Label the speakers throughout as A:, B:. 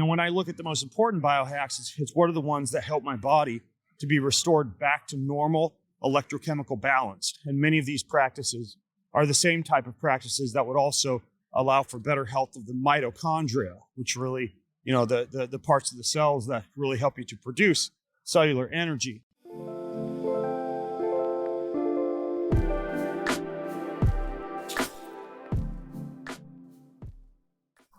A: when I look at the most important biohacks, it's what are the ones that help my body to be restored back to normal electrochemical balance. And many of these practices are the same type of practices that would also allow for better health of the mitochondria, which really, the parts of the cells that really help you to produce cellular energy.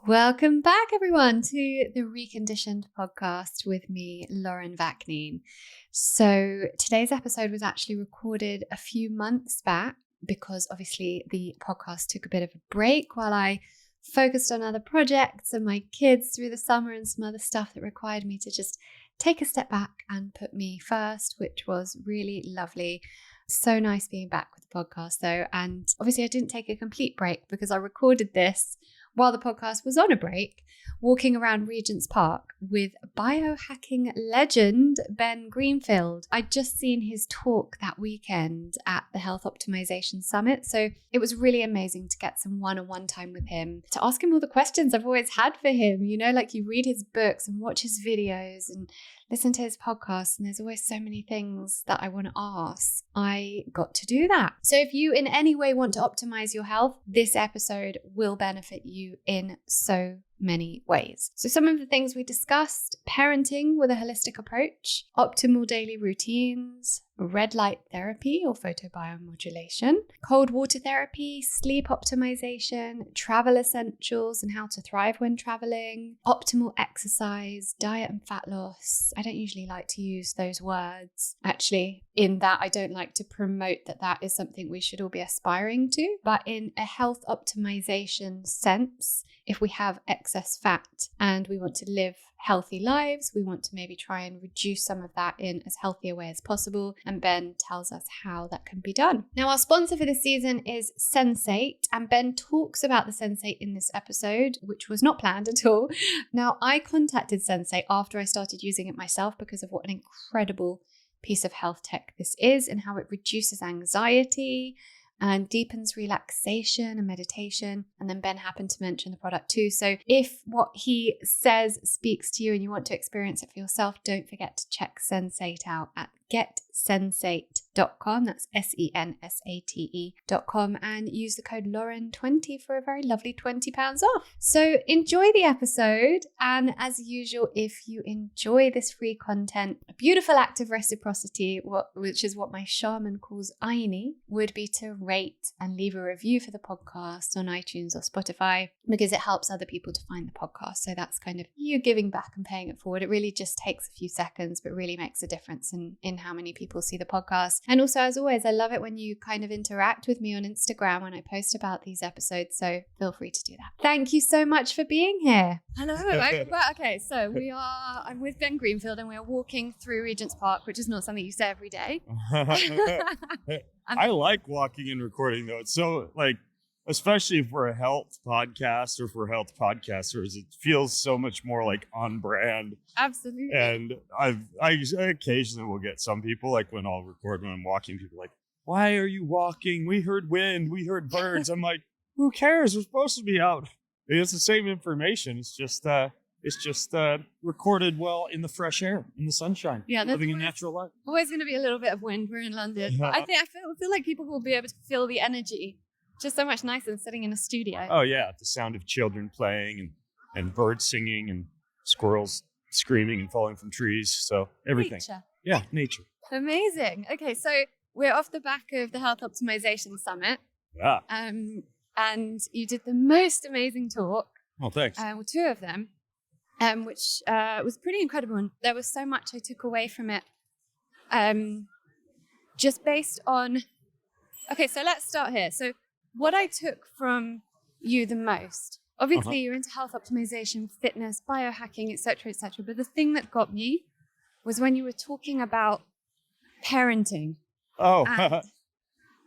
B: Welcome back, everyone, to the Reconditioned podcast with me, Lauren Vaknine. So today's episode was actually recorded a few months back because obviously the podcast took a bit of a break while I focused on other projects and my kids through the summer and some other stuff that required me to just take a step back and put me first, which was really lovely. So nice being back with the podcast though. And obviously I didn't take a complete break because I recorded this while the podcast was on a break, walking around Regents Park with biohacking legend Ben Greenfield. I'd just seen his talk that weekend at the Health Optimisation Summit, so it was really amazing to get some one-on-one time with him, to ask him all the questions I've always had for him. Like you read his books and watch his videos and listen to his podcasts, and there's always so many things that I want to ask. I got to do that. So if you in any way want to optimize your health, this episode will benefit you in so many ways. So some of the things we discussed: parenting with a holistic approach, optimal daily routines, red light therapy or photobiomodulation, cold water therapy, sleep optimization, travel essentials and how to thrive when traveling, optimal exercise, diet and fat loss. I don't usually like to use those words. Actually, in that I don't like to promote that is something we should all be aspiring to. But in a health optimization sense, if we have excess fat and we want to live healthy lives, we want to maybe try and reduce some of that in as healthy a way as possible. And Ben tells us how that can be done. Now, our sponsor for this season is Sensate, and Ben talks about the Sensate in this episode, which was not planned at all. Now, I contacted Sensate after I started using it myself because of what an incredible piece of health tech this is and how it reduces anxiety and deepens relaxation and meditation. And then Ben happened to mention the product too. So if what he says speaks to you and you want to experience it for yourself, don't forget to check Sensate out at getsensate.com. That's SENSATE.com, and use the code Lauren20 for a very lovely £20 off. So enjoy the episode. And as usual, if you enjoy this free content, a beautiful act of reciprocity, which is what my shaman calls Aini, would be to rate and leave a review for the podcast on iTunes or Spotify, because it helps other people to find the podcast. So that's kind of you giving back and paying it forward. It really just takes a few seconds, but really makes a difference in how many people see the podcast. And also, as always, I love it when you kind of interact with me on Instagram when I post about these episodes. So feel free to do that. Thank you so much for being here.
C: Hello. Okay, so I'm with Ben Greenfield and we're walking through Regents Park, which is not something you say every day.
A: I like walking and recording though. It's so especially if we're a health podcast or for health podcasters, it feels so much more like on brand.
C: Absolutely.
A: And I occasionally will get some people, like when I'll record when I'm walking, people like, why are you walking? We heard wind, we heard birds. I'm like, who cares? We're supposed to be out. It's the same information. It's just recorded well in the fresh air, in the sunshine, living a natural life.
C: Always going to be a little bit of wind. We're in London. I feel like people will be able to feel the energy. Just so much nicer than sitting in a studio.
A: Oh yeah, the sound of children playing and birds singing and squirrels screaming and falling from trees. So everything.
C: Nature.
A: Yeah, nature.
C: Amazing. Okay, so we're off the back of the Health Optimisation Summit.
A: Yeah.
C: And you did the most amazing talk.
A: Oh, thanks.
C: Two of them, which was pretty incredible. And there was so much I took away from it. Just based on. Okay, so let's start here. So what I took from you the most, obviously you're into health optimization, fitness, biohacking, etc., etc. But the thing that got me was when you were talking about parenting.
A: Oh.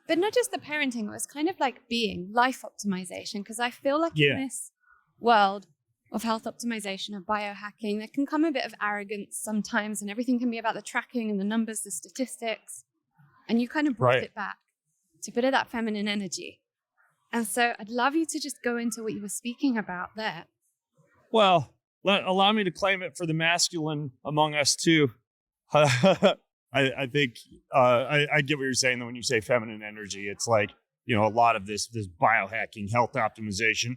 C: But not just the parenting, it was kind of like being life optimization, because I feel like in this world of health optimization, of biohacking, there can come a bit of arrogance sometimes, and everything can be about the tracking and the numbers, the statistics. And you kind of brought it back to a bit of that feminine energy. And so I'd love you to just go into what you were speaking about there.
A: Well, allow me to claim it for the masculine among us too. I think I get what you're saying though when you say feminine energy. It's like, a lot of this biohacking, health optimization,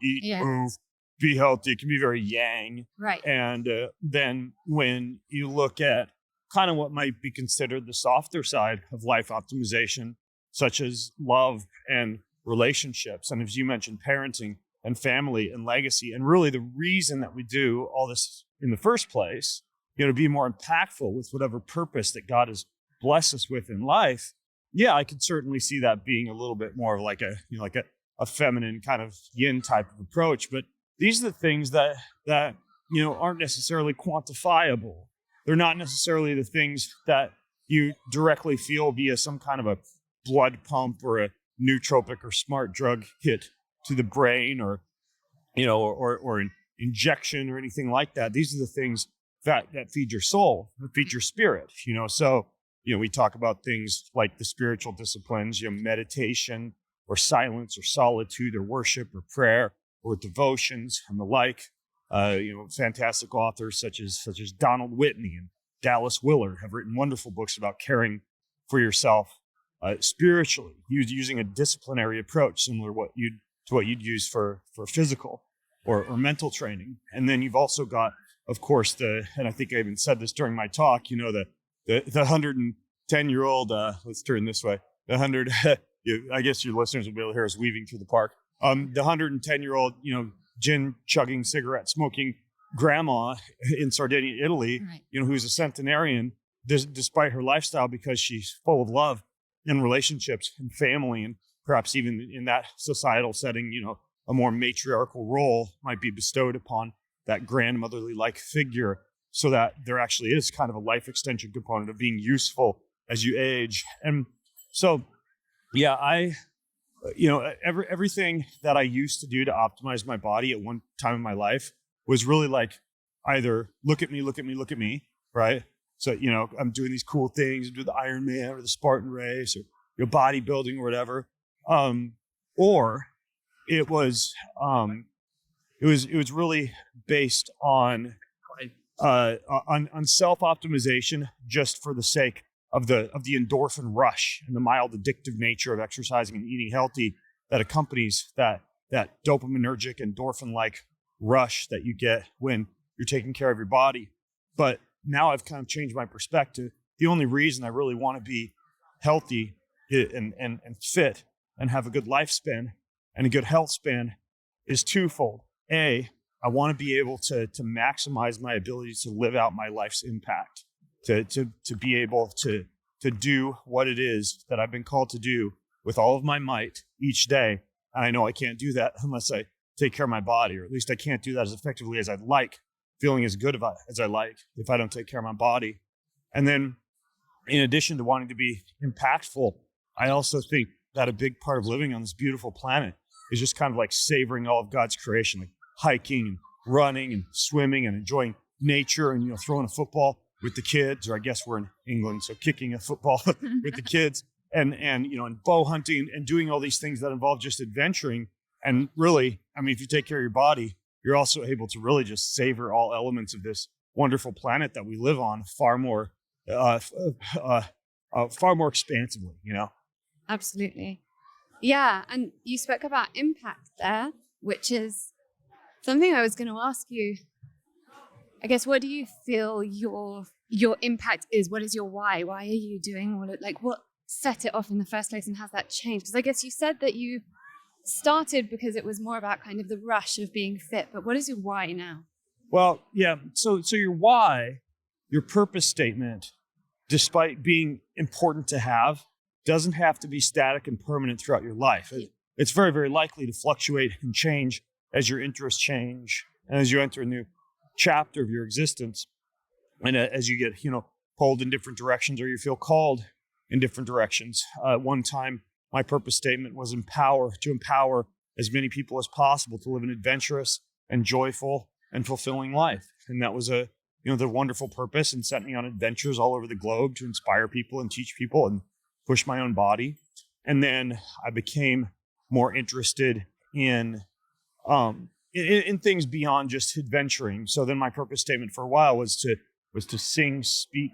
A: eat, move, be healthy. It can be very yang.
C: Right.
A: And then when you look at kind of what might be considered the softer side of life optimization, such as love and relationships, and as you mentioned, parenting and family and legacy, and really the reason that we do all this in the first place, to be more impactful with whatever purpose that God has blessed us with in life. Yeah, I could certainly see that being a little bit more of like a feminine kind of yin type of approach. But these are the things that aren't necessarily quantifiable. They're not necessarily the things that you directly feel via some kind of a blood pump or a nootropic or smart drug hit to the brain, or an injection or anything like that. These are the things that feed your soul, that feed your spirit. So we talk about things like the spiritual disciplines, meditation or silence or solitude or worship or prayer or devotions and the like. Fantastic authors such as Donald Whitney and Dallas Willard have written wonderful books about caring for yourself spiritually, using a disciplinary approach similar to what you'd use for physical or mental training. And then you've also got, of course, and I think I even said this during my talk, the 110-year-old, let's turn this way, I guess your listeners will be able to hear us weaving through the park. The 110-year-old, gin chugging, cigarette smoking grandma in Sardinia, Italy,
C: Right.
A: Who's a centenarian, despite her lifestyle, because she's full of love and relationships and family, and perhaps even in that societal setting, a more matriarchal role might be bestowed upon that grandmotherly-like figure, so that there actually is kind of a life extension component of being useful as you age. And so, yeah, everything that I used to do to optimize my body at one time in my life was really like either look at me, right? So, I'm doing these cool things, do the Ironman or the Spartan race or bodybuilding or whatever. Or it was really based on self-optimization just for the sake of the endorphin rush and the mild addictive nature of exercising and eating healthy that accompanies that dopaminergic endorphin-like rush that you get when you're taking care of your body. But now I've kind of changed my perspective. The only reason I really want to be healthy and fit and have a good lifespan and a good health span is twofold. A, I want to be able to maximize my ability to live out my life's impact, to be able to do what it is that I've been called to do with all of my might each day. And I know I can't do that unless I take care of my body, or at least I can't do that as effectively as I'd like, feeling as good as I like if I don't take care of my body. And then in addition to wanting to be impactful, I also think that a big part of living on this beautiful planet is just kind of like savoring all of God's creation, like hiking and running and swimming and enjoying nature and, throwing a football with the kids, or I guess we're in England, so kicking a football with the kids and bow hunting and doing all these things that involve just adventuring. And really, if you take care of your body, you're also able to really just savor all elements of this wonderful planet that we live on far more expansively,
C: Absolutely. Yeah. And you spoke about impact there, which is something I was going to ask you. I guess, what do you feel your impact is? What is your why? Why are you doing all it? Like, what set it off in the first place, and has that changed? Because I guess you said that you started because it was more about kind of the rush of being fit, but what is your why now?
A: Well, yeah. So your why, your purpose statement, despite being important to have, doesn't have to be static and permanent throughout your life. It's very, very likely to fluctuate and change as your interests change and as you enter a new chapter of your existence, and as you get pulled in different directions, or you feel called in different directions. One time my purpose statement was to empower as many people as possible to live an adventurous and joyful and fulfilling life. And that was the wonderful purpose, and sent me on adventures all over the globe to inspire people and teach people and push my own body. And then I became more interested in in things beyond just adventuring. So then my purpose statement for a while was to sing, speak,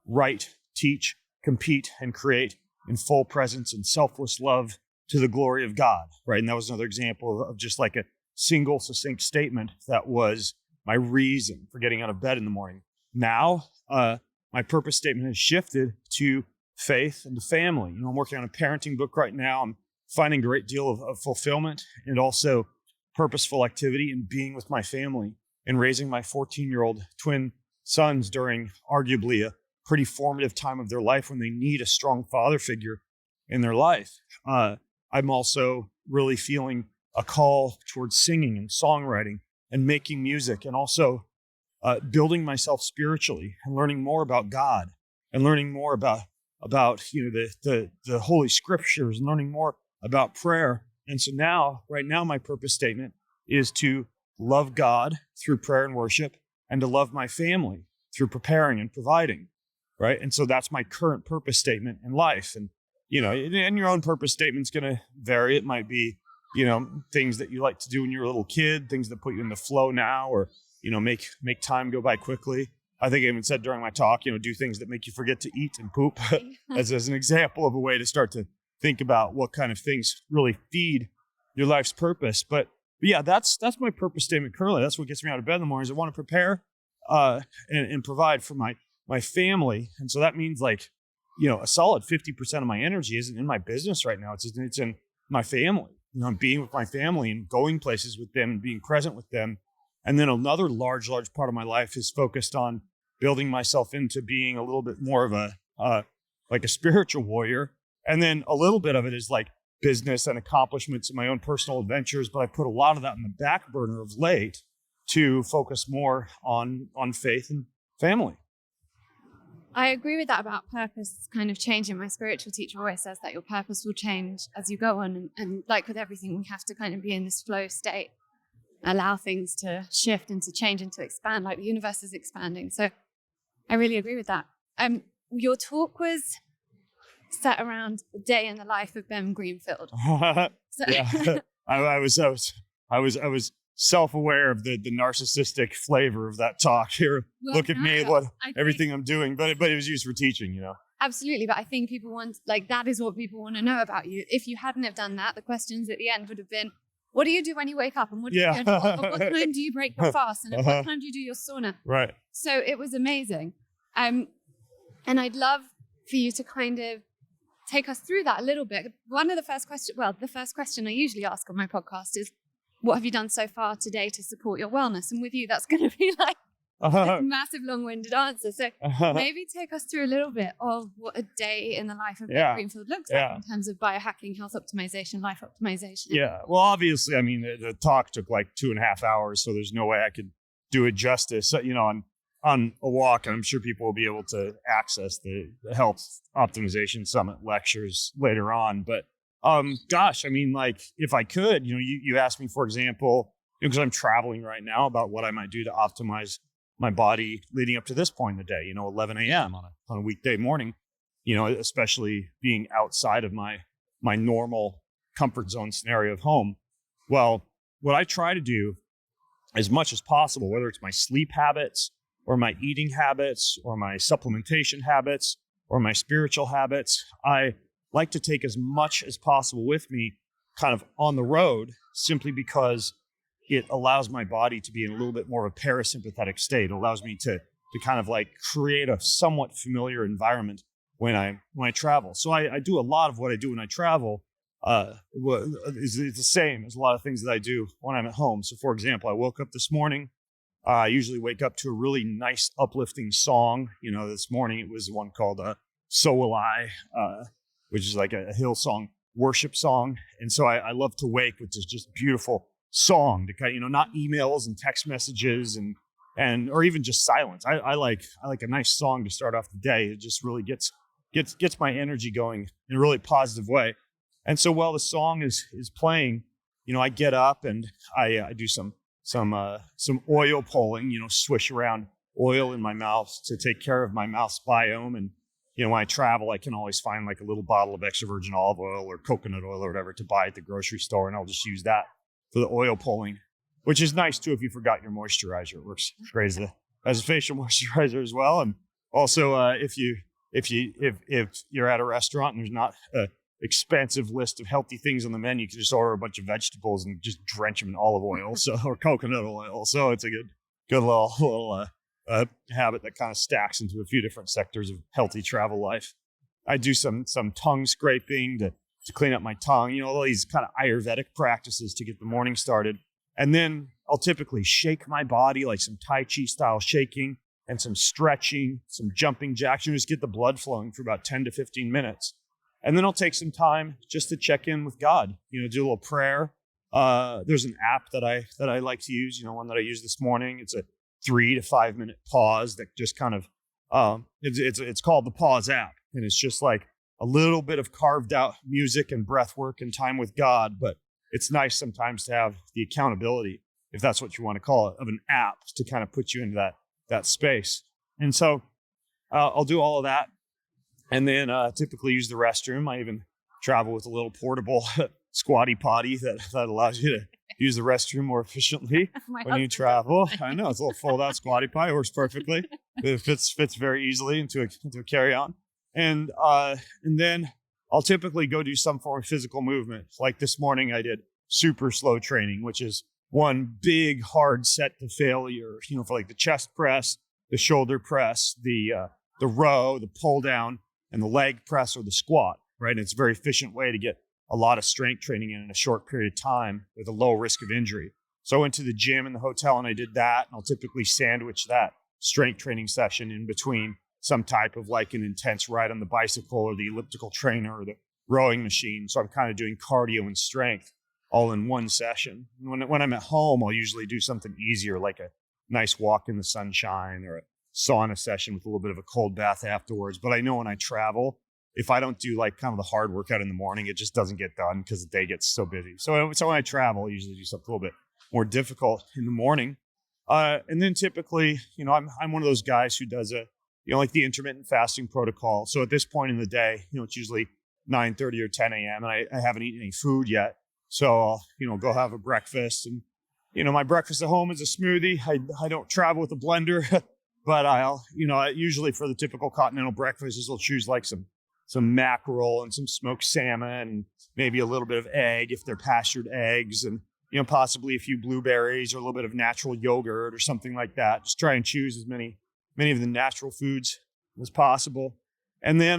A: write, teach, compete, and create in full presence and selfless love to the glory of God, right? And that was another example of just like a single succinct statement that was my reason for getting out of bed in the morning. Now, my purpose statement has shifted to faith and to family. I'm working on a parenting book right now. I'm finding a great deal of fulfillment and also purposeful activity in being with my family and raising my 14-year-old twin sons during arguably a pretty formative time of their life when they need a strong father figure in their life. I'm also really feeling a call towards singing and songwriting and making music, and also building myself spiritually and learning more about God and learning more about the Holy Scriptures and learning more about prayer. And so right now, my purpose statement is to love God through prayer and worship and to love my family through preparing and providing, right? And so that's my current purpose statement in life. And, and your own purpose statement's going to vary. It might be, things that you like to do when you're a little kid, things that put you in the flow now, or, make time go by quickly. I think I even said during my talk, do things that make you forget to eat and poop as an example of a way to start to think about what kind of things really feed your life's purpose. But yeah, that's my purpose statement currently. That's what gets me out of bed in the mornings. I want to prepare and provide for my family. And so that means a solid 50% of my energy isn't in my business right now. It's in my family. I'm being with my family and going places with them and being present with them. And then another large part of my life is focused on building myself into being a little bit more of a spiritual warrior. And then a little bit of it is like business and accomplishments and my own personal adventures. But I put a lot of that in the back burner of late to focus more on faith and family.
C: I agree with that about purpose kind of changing. My spiritual teacher always says that your purpose will change as you go on. And like with everything, we have to kind of be in this flow state, allow things to shift and to change and to expand, like the universe is expanding. So I really agree with that. Your talk was set around a day in the life of Ben Greenfield.
A: Yeah, I was self-aware of the narcissistic flavor of that talk here. Well, look at me, everything I'm doing, but it was used for teaching,
C: Absolutely, but I think people want, that is what people want to know about you. If you hadn't have done that, the questions at the end would have been, what do you do when you wake up? And what do you do? At what time do you break your fast? And at what time do you do your sauna?
A: Right.
C: So it was amazing. And I'd love for you to kind of take us through that a little bit. The first question I usually ask on my podcast is, what have you done so far today to support your wellness? And with you, that's going to be a massive long-winded answer. So maybe take us through a little bit of what a day in the life of Ben Greenfield looks like in terms of biohacking, health optimization, life optimization.
A: Yeah. Well, obviously, the talk took 2.5 hours, so there's no way I could do it justice. On a walk, and I'm sure people will be able to access the Health Optimization Summit lectures later on. But if I could, you asked me, for example, because I'm traveling right now, about what I might do to optimize my body leading up to this point in the day, 11 a.m. on a weekday morning, especially being outside of my normal comfort zone scenario of home. Well, what I try to do as much as possible, whether it's my sleep habits or my eating habits or my supplementation habits or my spiritual habits, I like to take as much as possible with me kind of on the road, simply because it allows my body to be in a little bit more of a parasympathetic state. It allows me to kind of create a somewhat familiar environment when I travel. So I do a lot of what I do when I travel is the same as a lot of things that I do when I'm at home. So for example, I woke up this morning. I usually wake up to a really nice, uplifting song. This morning it was one called So Will I, which is like a Hillsong worship song. And so I love to wake with this just beautiful song to kind of, not emails and text messages and or even just silence. I like a nice song to start off the day. It just really gets my energy going in a really positive way. And so while the song is playing, I get up and I do some oil pulling, swish around oil in my mouth to take care of my mouth's biome. And, when I travel, I can always find a little bottle of extra virgin olive oil or coconut oil or whatever to buy at the grocery store. And I'll just use that for the oil pulling. which is nice too if you forgot your moisturizer. It works great as a facial moisturizer as well. And also, if you're at a restaurant and there's not a expansive list of healthy things on the menu, you can just order a bunch of vegetables and just drench them in olive oil, or coconut oil. So it's a good little habit that kind of stacks into a few different sectors of healthy travel life. I do some tongue scraping to clean up my tongue, all these kind of Ayurvedic practices to get the morning started. And then I'll typically shake my body, like some Tai Chi style shaking and some stretching, some jumping jacks, just get the blood flowing for about 10 to 15 minutes. And then I'll take some time just to check in with God, do a little prayer. There's an app that I like to use, one that I used this morning. It's a 3 to 5 minute pause that just kind of, it's called the Pause app. And it's just like a little bit of carved out music and breath work and time with God. But it's nice sometimes to have the accountability, if that's what you want to call it, of an app to kind of put you into that space. And so I'll do all of that. And then typically use the restroom. I even travel with a little portable squatty potty that allows you to use the restroom more efficiently when you travel. I know, it's a little fold out squatty potty. It works perfectly. It fits very easily into a carry-on. And then I'll typically go do some form of physical movement. Like this morning, I did super slow training, which is one big hard set to failure, for like the chest press, the shoulder press, the row, the pull down, and the leg press or the squat, right? And it's a very efficient way to get a lot of strength training in a short period of time with a low risk of injury. So I went to the gym in the hotel and I did that. And I'll typically sandwich that strength training session in between some type of like an intense ride on the bicycle or the elliptical trainer or the rowing machine. So I'm kind of doing cardio and strength all in one session. When I'm at home, I'll usually do something easier, like a nice walk in the sunshine or a sauna session with a little bit of a cold bath afterwards. But I know when I travel, if I don't do like kind of the hard workout in the morning, it just doesn't get done because the day gets so busy. So when I travel, I usually do something a little bit more difficult in the morning. And then typically, I'm one of those guys who does like the intermittent fasting protocol. So at this point in the day, it's usually 9:30 or 10 a.m. and I haven't eaten any food yet. So I'll, go have a breakfast. And, my breakfast at home is a smoothie. I don't travel with a blender, but I'll, usually for the typical continental breakfast, I'll choose like some mackerel and some smoked salmon and maybe a little bit of egg if they're pastured eggs and, possibly a few blueberries or a little bit of natural yogurt or something like that. Just try and choose as many of the natural foods as possible. And then,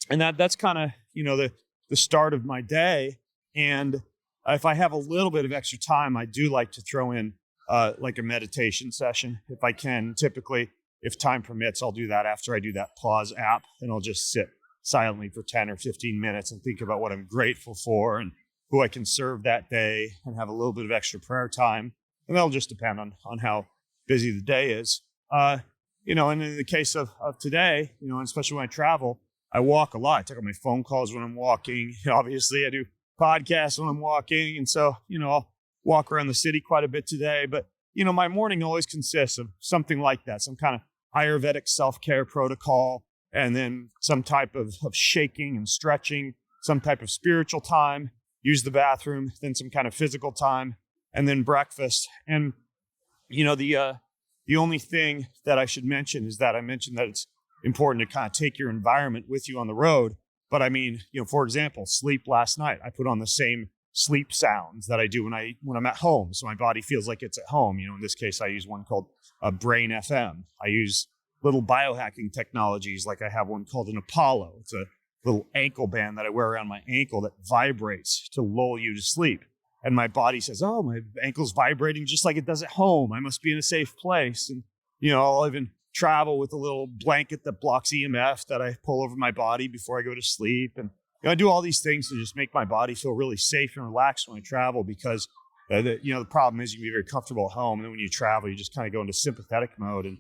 A: that's kind of, the start of my day. And if I have a little bit of extra time, I do like to throw in like a meditation session if I can. Typically, if time permits, I'll do that after I do that pause app, and I'll just sit silently for 10 or 15 minutes and think about what I'm grateful for and who I can serve that day and have a little bit of extra prayer time. And that'll just depend on how busy the day is. And in the case of today, and especially when I travel, I walk a lot. I take out my phone calls when I'm walking. Obviously, I do podcasts when I'm walking. And so, I'll walk around the city quite a bit today. But, my morning always consists of something like that, some kind of Ayurvedic self-care protocol, and then some type of shaking and stretching, some type of spiritual time, use the bathroom, then some kind of physical time, and then breakfast. And, the only thing that I should mention is that I mentioned that it's important to kind of take your environment with you on the road. But I mean, for example, sleep last night, I put on the same sleep sounds that I do when I'm at home. So my body feels like it's at home. In this case, I use one called Brain FM. I use little biohacking technologies. Like I have one called an Apollo. It's a little ankle band that I wear around my ankle that vibrates to lull you to sleep. And my body says, oh, my ankle's vibrating just like it does at home. I must be in a safe place. And, I'll even travel with a little blanket that blocks EMF that I pull over my body before I go to sleep. And I do all these things to just make my body feel really safe and relaxed when I travel, because the problem is you can be very comfortable at home. And then when you travel, you just kind of go into sympathetic mode and,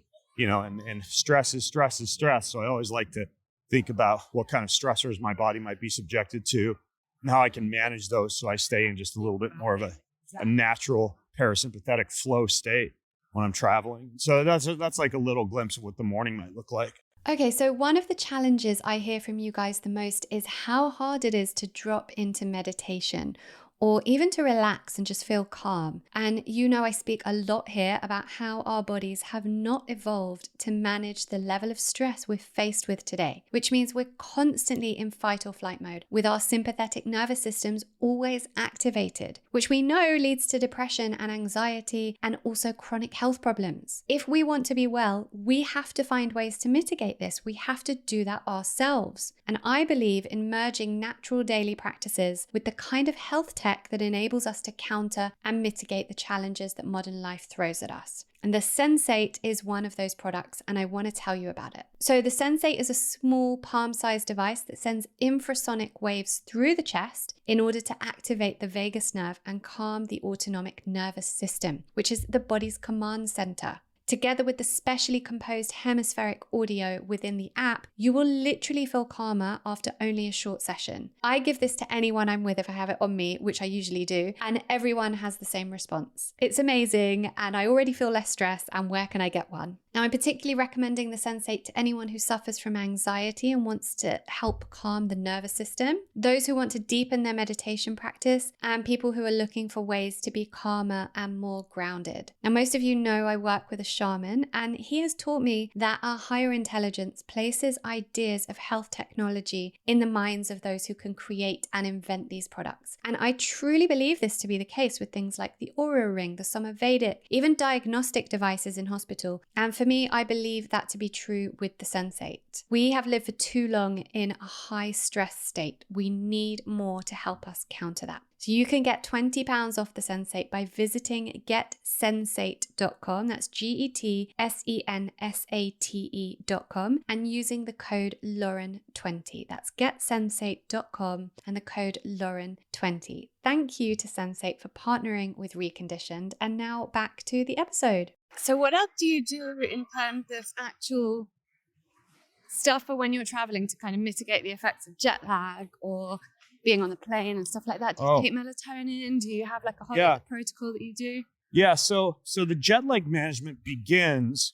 A: and stress is stress is stress. So I always like to think about what kind of stressors my body might be subjected to and how I can manage those so I stay in just a little bit more of a natural parasympathetic flow state when I'm traveling. So that's like a little glimpse of what the morning might look like.
B: Okay, so one of the challenges I hear from you guys the most is how hard it is to drop into meditation or even to relax and just feel calm. And I speak a lot here about how our bodies have not evolved to manage the level of stress we're faced with today, which means we're constantly in fight or flight mode with our sympathetic nervous systems always activated, which we know leads to depression and anxiety and also chronic health problems. If we want to be well, we have to find ways to mitigate this. We have to do that ourselves. And I believe in merging natural daily practices with the kind of health tech that enables us to counter and mitigate the challenges that modern life throws at us. And the Sensate is one of those products, and I want to tell you about it. So the Sensate is a small palm-sized device that sends infrasonic waves through the chest in order to activate the vagus nerve and calm the autonomic nervous system, which is the body's command center. Together with the specially composed hemispheric audio within the app, you will literally feel calmer after only a short session. I give this to anyone I'm with if I have it on me, which I usually do, and everyone has the same response. It's amazing, and I already feel less stress, and where can I get one? Now, I'm particularly recommending the Sensate to anyone who suffers from anxiety and wants to help calm the nervous system, those who want to deepen their meditation practice, and people who are looking for ways to be calmer and more grounded. Now, most of you know I work with a shaman, and he has taught me that our higher intelligence places ideas of health technology in the minds of those who can create and invent these products. And I truly believe this to be the case with things like the Aura Ring, the Somavedic, even diagnostic devices in hospital. And for me, I believe that to be true with the Sensate. We have lived for too long in a high stress state. We need more to help us counter that. So you can get £20 off the Sensate by visiting getsensate.com. That's GETSENSATE.com and using the code Lauren20. That's getsensate.com and the code Lauren20. Thank you to Sensate for partnering with Reconditioned. And now back to the episode.
C: So what else do you do in terms of actual stuff for when you're traveling to kind of mitigate the effects of jet lag or being on the plane and stuff like that? Do you take melatonin? Do you have like a holiday protocol that you do?
A: Yeah, so the jet lag management begins,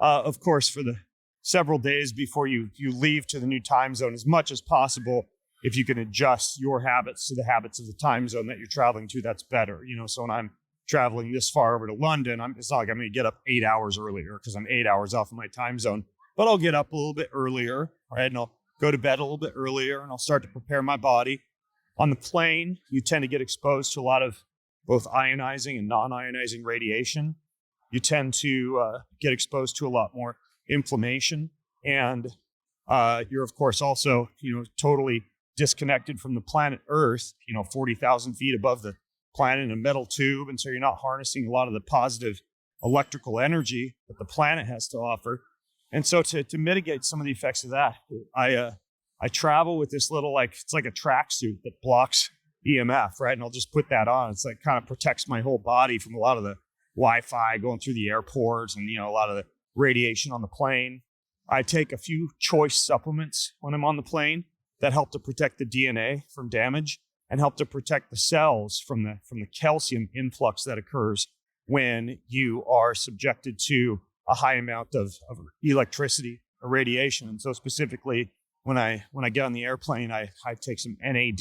A: of course, for the several days before you leave to the new time zone as much as possible. If you can adjust your habits to the habits of the time zone that you're traveling to, that's better. So when I'm traveling this far over to London, it's not like I'm going to get up 8 hours earlier because I'm 8 hours off of my time zone, but I'll get up a little bit earlier, right? And I'll go to bed a little bit earlier and I'll start to prepare my body. On the plane, you tend to get exposed to a lot of both ionizing and non-ionizing radiation. You tend to get exposed to a lot more inflammation. And you're, of course, also, totally disconnected from the planet Earth, 40,000 feet above the planet in a metal tube. And so you're not harnessing a lot of the positive electrical energy that the planet has to offer. And so to mitigate some of the effects of that, I travel with this little, it's like a tracksuit that blocks EMF, right? And I'll just put that on. It's like kind of protects my whole body from a lot of the Wi-Fi going through the airports and, a lot of the radiation on the plane. I take a few choice supplements when I'm on the plane that help to protect the DNA from damage and help to protect the cells from the calcium influx that occurs when you are subjected to a high amount of electricity or radiation. And so specifically, when I get on the airplane, I take some NAD,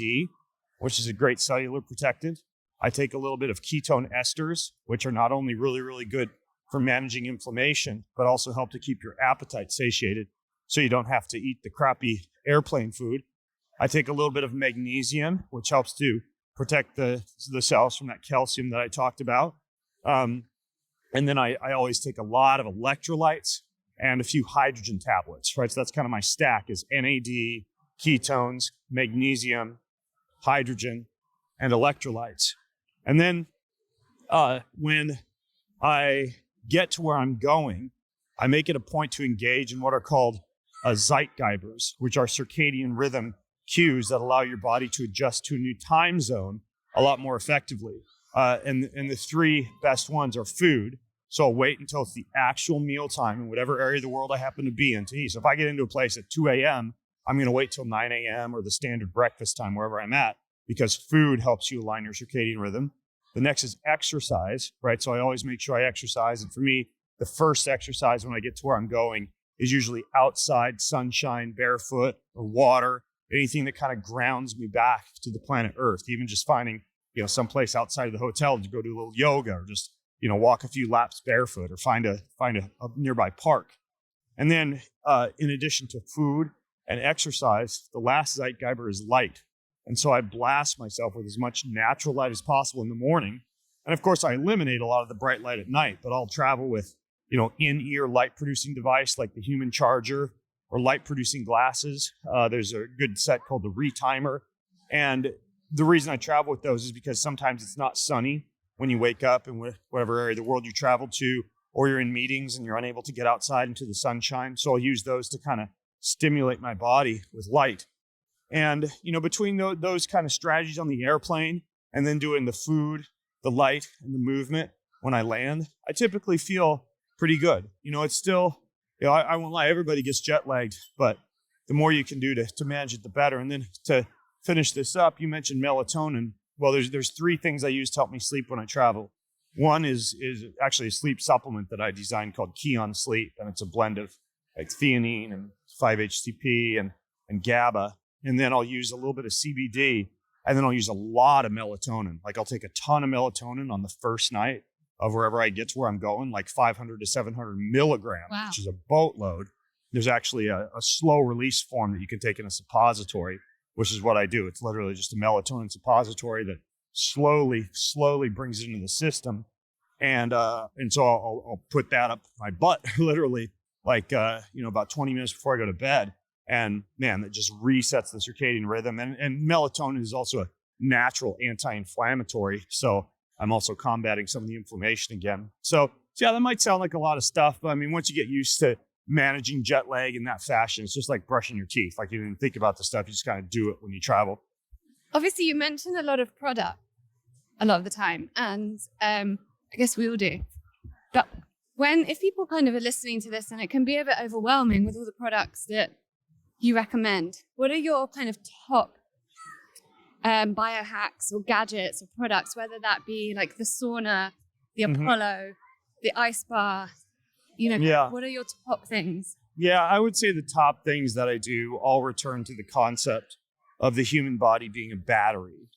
A: which is a great cellular protectant. I take a little bit of ketone esters, which are not only really, really good for managing inflammation, but also help to keep your appetite satiated so you don't have to eat the crappy airplane food. I take a little bit of magnesium, which helps to protect the cells from that calcium that I talked about. And then I always take a lot of electrolytes and a few hydrogen tablets, right? So that's kind of my stack is NAD, ketones, magnesium, hydrogen, and electrolytes. And then when I get to where I'm going, I make it a point to engage in what are called Zeitgebers, which are circadian rhythm cues that allow your body to adjust to a new time zone a lot more effectively. And the three best ones are food. So I'll wait until it's the actual meal time in whatever area of the world I happen to be in to eat. So if I get into a place at 2 a.m., I'm going to wait till 9 a.m. or the standard breakfast time, wherever I'm at, because food helps you align your circadian rhythm. The next is exercise, right? So I always make sure I exercise. And for me, the first exercise when I get to where I'm going is usually outside, sunshine, barefoot, or water, anything that kind of grounds me back to the planet Earth. Even just finding someplace outside of the hotel to go do a little yoga or just, walk a few laps barefoot or find a nearby park. And then in addition to food and exercise, the last Zeitgeber is light. And so I blast myself with as much natural light as possible in the morning. And of course, I eliminate a lot of the bright light at night, but I'll travel with, in-ear light producing device like the human charger or light producing glasses. There's a good set called the Retimer. And the reason I travel with those is because sometimes it's not sunny when you wake up in whatever area of the world you travel to, or you're in meetings and you're unable to get outside into the sunshine. So I'll use those to kind of stimulate my body with light. And, between those kind of strategies on the airplane and then doing the food, the light, and the movement when I land, I typically feel pretty good. It's still, I won't lie, everybody gets jet lagged, but the more you can do to manage it, the better. And then to finish this up, you mentioned melatonin. Well, there's three things I use to help me sleep when I travel. One is actually a sleep supplement that I designed called Keon Sleep, and it's a blend of like theanine and 5-HTP and GABA. And then I'll use a little bit of CBD, and then I'll use a lot of melatonin. Like I'll take a ton of melatonin on the first night of wherever I get to where I'm going, like 500 to 700 milligrams,
B: Wow.
A: which is a boatload. There's actually a slow release form that you can take in a suppository, which is what I do. It's literally just a melatonin suppository that slowly brings it into the system. And so I'll put that up my butt, literally, like, about 20 minutes before I go to bed. And man, that just resets the circadian rhythm. And melatonin is also a natural anti-inflammatory. So I'm also combating some of the inflammation again. So yeah, that might sound like a lot of stuff, but I mean, once you get used to managing jet lag in that fashion, it's just like brushing your teeth. Like you didn't think about the stuff, you just kind of do it when you travel.
C: Obviously, you mentioned a lot of product a lot of the time, and I guess we all do. But if people kind of are listening to this, and it can be a bit overwhelming with all the products that you recommend, what are your kind of top biohacks or gadgets or products, whether that be like the sauna, the Apollo, the ice bar, what are your top things?
A: Yeah, I would say the top things that I do all return to the concept of the human body being a battery,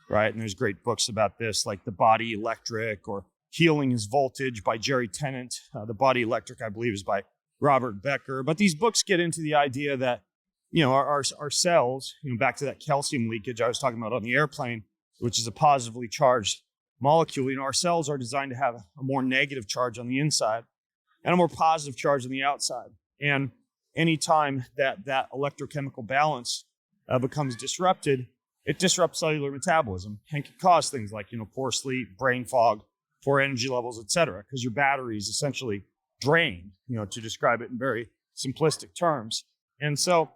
A: right? And there's great books about this, like The Body Electric or Healing is Voltage by Jerry Tennant. The Body Electric, I believe, is by Robert Becker. But these books get into the idea that, our cells, back to that calcium leakage I was talking about on the airplane, which is a positively charged molecule. Our cells are designed to have a more negative charge on the inside and a more positive charge on the outside. And anytime that electrochemical balance becomes disrupted, it disrupts cellular metabolism and can cause things like, poor sleep, brain fog, poor energy levels, et cetera, because your battery is essentially drained, to describe it in very simplistic terms. And so,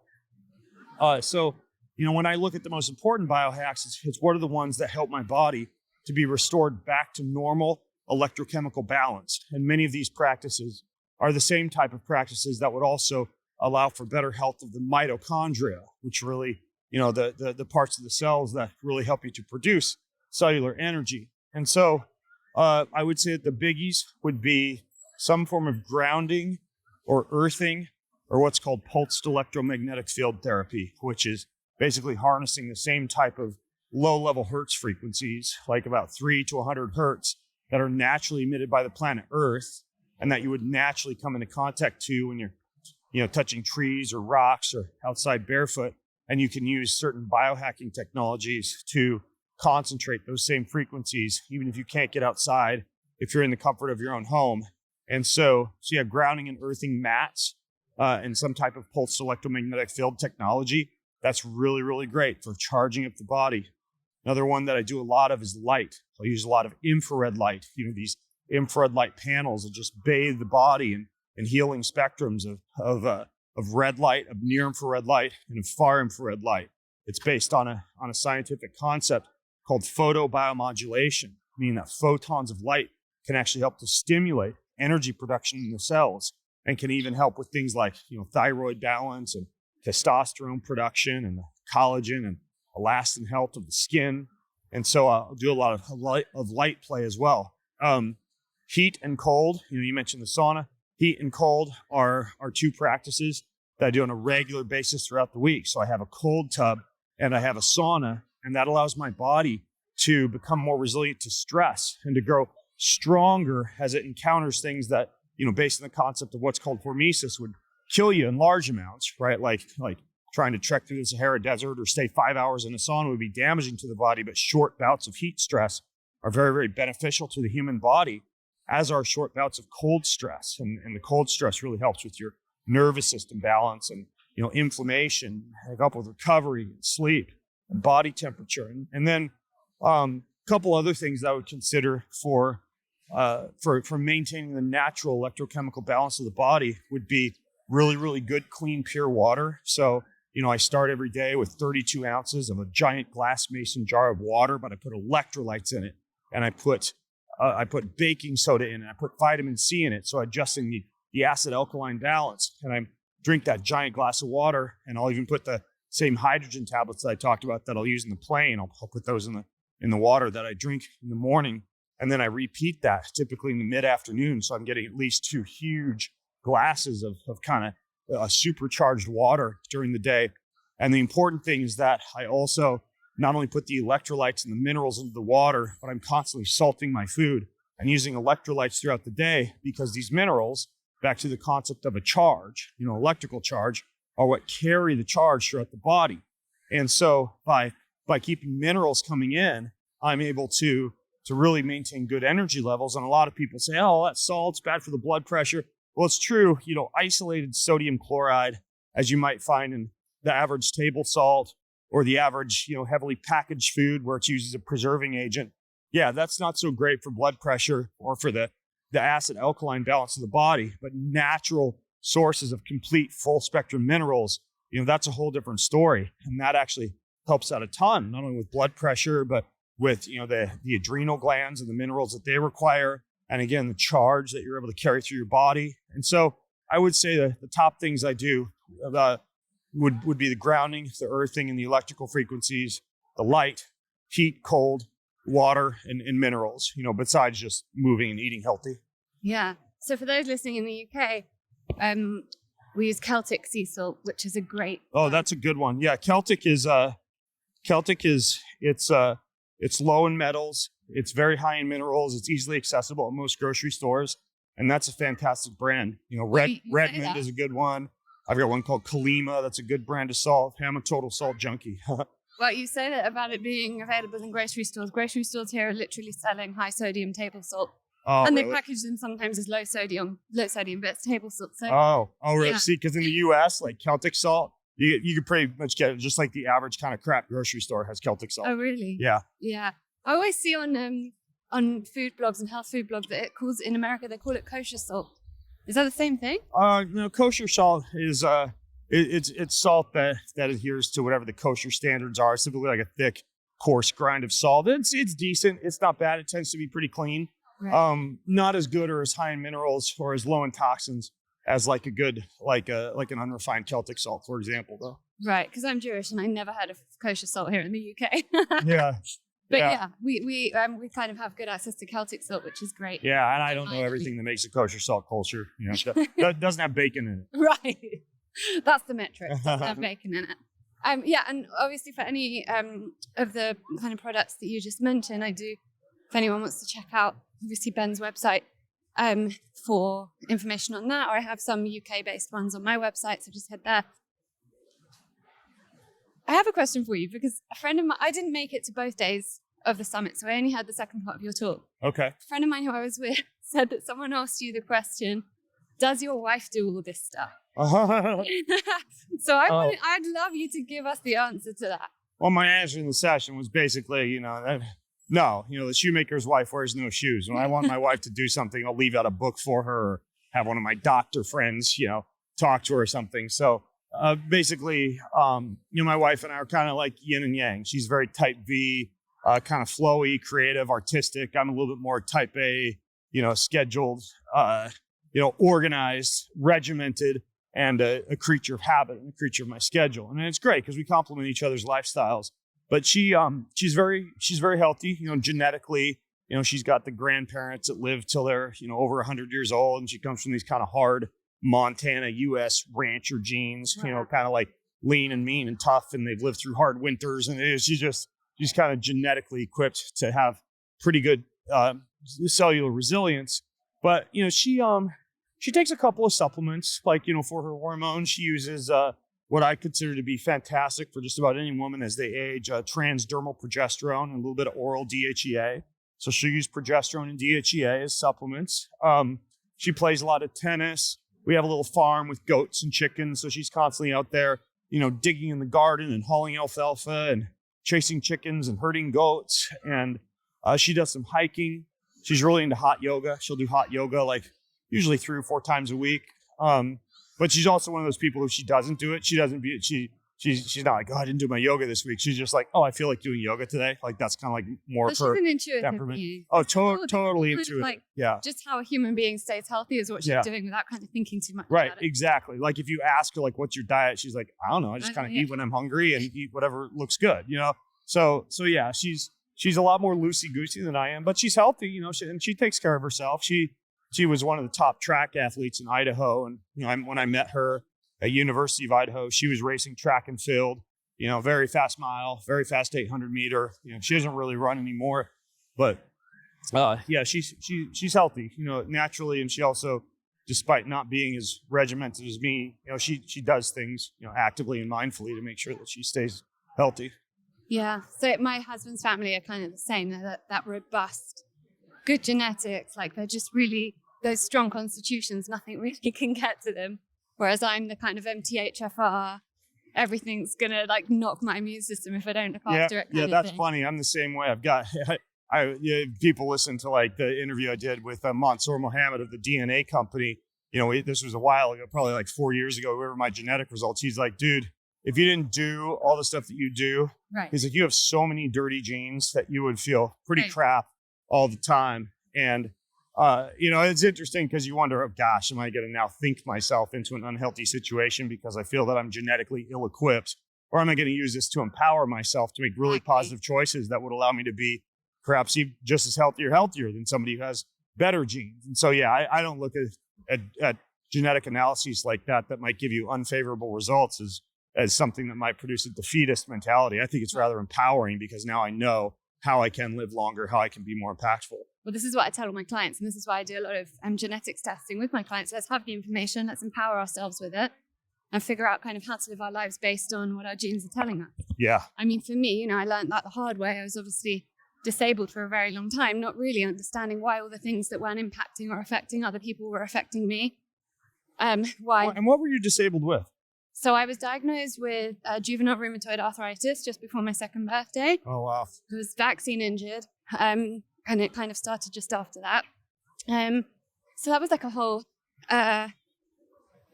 A: when I look at the most important biohacks, it's what are the ones that help my body to be restored back to normal electrochemical balance. And many of these practices are the same type of practices that would also allow for better health of the mitochondria, which really, the parts of the cells that really help you to produce cellular energy. And so I would say that the biggies would be some form of grounding or earthing, or what's called pulsed electromagnetic field therapy, which is basically harnessing the same type of low-level hertz frequencies, like about 3 to 100 hertz, that are naturally emitted by the planet Earth, and that you would naturally come into contact to when you're, touching trees or rocks or outside barefoot. And you can use certain biohacking technologies to concentrate those same frequencies, even if you can't get outside, if you're in the comfort of your own home. And so you have grounding and earthing mats and some type of pulsed electromagnetic field technology. That's really, really great for charging up the body. Another one that I do a lot of is light. I use a lot of infrared light, these infrared light panels that just bathe the body in healing spectrums of red light, of near infrared light, and of far infrared light. It's based on a scientific concept called photobiomodulation, meaning that photons of light can actually help to stimulate energy production in the cells, and can even help with things like thyroid balance and testosterone production and the collagen and elastin health of the skin. And so I'll do a lot of light play as well. Heat and cold, you mentioned the sauna. Heat and cold are two practices that I do on a regular basis throughout the week. So I have a cold tub and I have a sauna, and that allows my body to become more resilient to stress and to grow stronger as it encounters things that, based on the concept of what's called hormesis, would kill you in large amounts, right? Like trying to trek through the Sahara Desert or stay 5 hours in a sauna would be damaging to the body, but short bouts of heat stress are very, very beneficial to the human body, as are short bouts of cold stress. And the cold stress really helps with your nervous system balance and, inflammation, help with recovery and sleep and body temperature. And then a couple other things that I would consider for maintaining the natural electrochemical balance of the body would be really, really good, clean, pure water. So, I start every day with 32 ounces of a giant glass mason jar of water, but I put electrolytes in it, and I put baking soda in it, I put vitamin C in it, so adjusting the acid alkaline balance. And I drink that giant glass of water, and I'll even put the same hydrogen tablets that I talked about that I'll use in the plane. I'll put those in the water that I drink in the morning, and then I repeat that typically in the mid-afternoon. So I'm getting at least 2 huge glasses of kind of supercharged water during the day. And the important thing is that I also not only put the electrolytes and the minerals into the water, but I'm constantly salting my food and using electrolytes throughout the day, because these minerals, back to the concept of a charge, electrical charge, are what carry the charge throughout the body. And so by keeping minerals coming in, I'm able to really maintain good energy levels. And a lot of people say, oh, that salt's bad for the blood pressure. Well, it's true. Isolated sodium chloride, as you might find in the average table salt or the average, heavily packaged food where it's used as a preserving agent. Yeah, that's not so great for blood pressure or for the acid alkaline balance of the body. But natural sources of complete full spectrum minerals, that's a whole different story. And that actually helps out a ton, not only with blood pressure, but with, the adrenal glands and the minerals that they require. And again, the charge that you're able to carry through your body. And so I would say that the top things I do would be the grounding, the earthing, and the electrical frequencies, the light, heat, cold, water, and minerals, besides just moving and eating healthy.
C: Yeah. So for those listening in the UK, we use Celtic Sea Salt, which is a great.
A: Oh, that's a good one. Yeah. Celtic is it's low in metals. It's very high in minerals. It's easily accessible at most grocery stores. And that's a fantastic brand. Redmond is a good one. I've got one called Kalima. That's a good brand of salt. I'm a total salt junkie.
C: Well, you say that about it being available in grocery stores. Grocery stores here are literally selling high sodium table salt.
A: Oh,
C: and
A: really?
C: they package them sometimes as low sodium, but it's table salt. So,
A: really?
C: Yeah.
A: See, because in the U.S., like Celtic salt, you could pretty much get it just like the average kind of crap grocery store has Celtic salt.
C: Oh, really?
A: Yeah.
C: Yeah. I always see on food blogs and health food blogs that in America, they call it kosher salt. Is that the same thing?
A: No, kosher salt is it's salt that adheres to whatever the kosher standards are. It's typically like a thick, coarse grind of salt. It's decent. It's not bad. It tends to be pretty clean. Right. Not as good or as high in minerals or as low in toxins as like a good like an unrefined Celtic salt, for example, though.
C: Right, because I'm Jewish and I never heard of kosher salt here in the UK.
A: Yeah.
C: But yeah, we kind of have good access to Celtic salt, which is great.
A: Yeah, and I don't know everything that makes a kosher salt kosher. That doesn't have bacon in it.
C: Right. That's the metric. Doesn't have bacon in it. Yeah, and obviously for any of the kind of products that you just mentioned, if anyone wants to check out, obviously Ben's website for information on that, or I have some UK-based ones on my website, so just head there. I have a question for you, because a friend of mine, I didn't make it to both days of the summit, so I only heard the second part of your talk.
A: Okay.
C: A friend of mine who I was with said that someone asked you the question, does your wife do all this stuff? So I'd love you to give us the answer to that.
A: Well, my answer in the session was basically, no, the shoemaker's wife wears no shoes. When I want my wife to do something, I'll leave out a book for her or have one of my doctor friends, talk to her or something. So basically, my wife and I are kind of like yin and yang. She's very type V, kind of flowy, creative, artistic. I'm a little bit more type A, scheduled, organized, regimented, and a creature of habit and a creature of my schedule. And it's great because we complement each other's lifestyles. But she's very healthy, genetically. She's got the grandparents that live till they're, over 100 years old. And she comes from these kind of hard Montana, U.S. rancher genes, kind of like lean and mean and tough. And they've lived through hard winters. And she's just she's kind of genetically equipped to have pretty good cellular resilience. But, she takes a couple of supplements, like, for her hormones. She uses what I consider to be fantastic for just about any woman as they age, transdermal progesterone and a little bit of oral DHEA. So she'll use progesterone and DHEA as supplements. She plays a lot of tennis. We have a little farm with goats and chickens. So she's constantly out there, digging in the garden and hauling alfalfa and chasing chickens and herding goats. And she does some hiking. She's really into hot yoga. She'll do hot yoga like usually 3 or 4 times a week. But she's also one of those people who, if she doesn't do it, she's not like, I didn't do my yoga this week. She's just like, I feel like doing yoga today. Like that's kind of like more of her
C: she's an intuitive
A: temperament.
C: being.
A: Totally intuitive.
C: Like,
A: yeah.
C: Just how a human being stays healthy is what she's doing without kind of thinking too much
A: right,
C: about it.
A: Exactly. Like if you ask her, like, what's your diet? She's like, I don't know. I just kind of eat when I'm hungry and eat whatever looks good, So yeah, she's a lot more loosey-goosey than I am, but she's healthy, and she takes care of herself. She was one of the top track athletes in Idaho. And, when I met her at University of Idaho, she was racing track and field, very fast mile, very fast 800 meter. She doesn't really run anymore, but she's healthy, naturally. And she also, despite not being as regimented as me, she does things, actively and mindfully to make sure that she stays healthy.
C: Yeah. So my husband's family are kind of the same. They're that robust, good genetics. Like they're just really those strong constitutions. Nothing really can get to them. Whereas I'm the kind of MTHFR. Everything's gonna like knock my immune system if I don't look after it.
A: Yeah, that's funny. I'm the same way. I've got people listen to like the interview I did with Mansour Mohammed of the DNA company. This was a while ago, probably like 4 years ago. Where were my genetic results? He's like, dude, if you didn't do all the stuff that you do,
C: right.
A: He's like, you have so many dirty genes that you would feel pretty crap all the time. And, it's interesting because you wonder, oh gosh, am I going to now think myself into an unhealthy situation because I feel that I'm genetically ill-equipped? Or am I going to use this to empower myself to make really positive choices that would allow me to be perhaps even just as healthy or healthier than somebody who has better genes? And so, I don't look at genetic analyses like that might give you unfavorable results as something that might produce a defeatist mentality. I think it's rather empowering because now I know how I can live longer, how I can be more impactful.
C: Well, this is what I tell all my clients, and this is why I do a lot of genetics testing with my clients. Let's have the information, let's empower ourselves with it, and figure out kind of how to live our lives based on what our genes are telling us.
A: Yeah.
C: I mean, for me, I learned that the hard way. I was obviously disabled for a very long time, not really understanding why all the things that weren't impacting or affecting other people were affecting me. Why?
A: And what were you disabled with?
C: So I was diagnosed with juvenile rheumatoid arthritis just before my 2nd birthday.
A: Oh, wow.
C: I was vaccine injured, and it kind of started just after that. So that was like a whole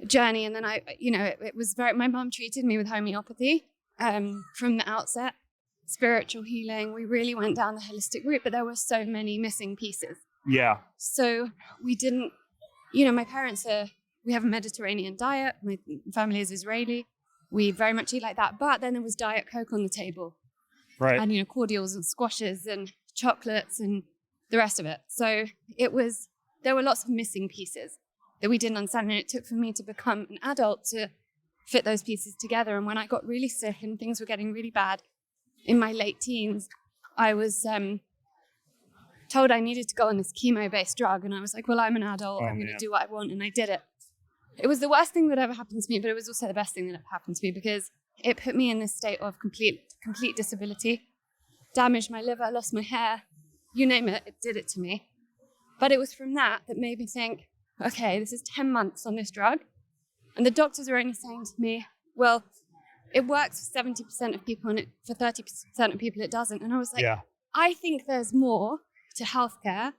C: journey. And then it was my mom treated me with homeopathy from the outset, spiritual healing. We really went down the holistic route, but there were so many missing pieces.
A: Yeah.
C: So we didn't, my parents we have a Mediterranean diet. My family is Israeli. We very much eat like that. But then there was Diet Coke on the table.
A: Right.
C: And, cordials and squashes and chocolates and the rest of it. So there were lots of missing pieces that we didn't understand. And it took for me to become an adult to fit those pieces together. And when I got really sick and things were getting really bad in my late teens, I was told I needed to go on this chemo-based drug. And I was like, well, I'm an adult. I'm going to do what I want. And I did it. It was the worst thing that ever happened to me, but it was also the best thing that ever happened to me because it put me in this state of complete disability, damaged my liver, lost my hair, you name it, it did it to me. But it was from that made me think, okay, this is 10 months on this drug. And the doctors are only saying to me, well, it works for 70% of people and for 30% of people it doesn't. And I was like, I think there's more to healthcare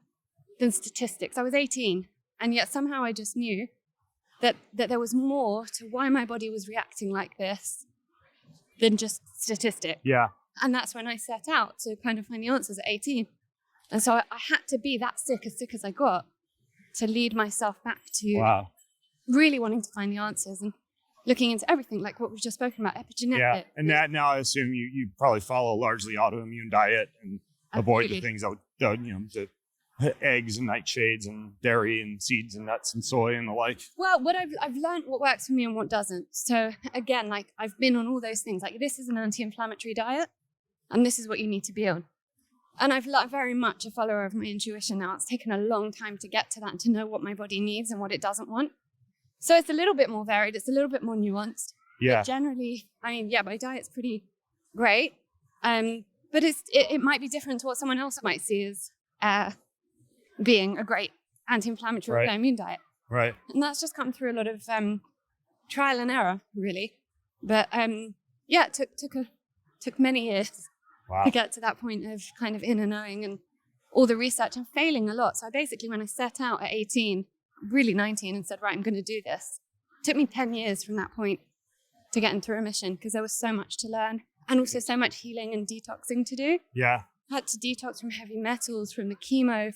C: than statistics. I was 18, and yet somehow I just knew that there was more to why my body was reacting like this than just statistics.
A: Yeah.
C: And that's when I set out to kind of find the answers at 18. And so I had to be that sick as I got to lead myself back to really wanting to find the answers and looking into everything, like what we've just spoken about, epigenetics.
A: Yeah, and that now I assume you probably follow a largely autoimmune diet and avoid the things that, the eggs and nightshades and dairy and seeds and nuts and soy and the like.
C: Well, what I've learned what works for me and what doesn't. So again, like I've been on all those things. Like this is an anti-inflammatory diet. and this is what you need to be on. And I've very much a follower of my intuition now. It's taken a long time to get to that and to know what my body needs and what it doesn't want. So it's a little bit more varied. It's a little bit more nuanced.
A: Yeah.
C: But generally, my diet's pretty great. But it might be different to what someone else might see as being a great anti-inflammatory autoimmune diet.
A: Right.
C: And that's just come through a lot of trial and error, really. But it took many years to get to that point of kind of inner knowing and all the research and failing a lot. So basically, when I set out at 18, really 19, and said, right, I'm going to do this, it took me 10 years from that point to get into remission because there was so much to learn and also so much healing and detoxing to do.
A: Yeah.
C: I had to detox from heavy metals, from the chemo,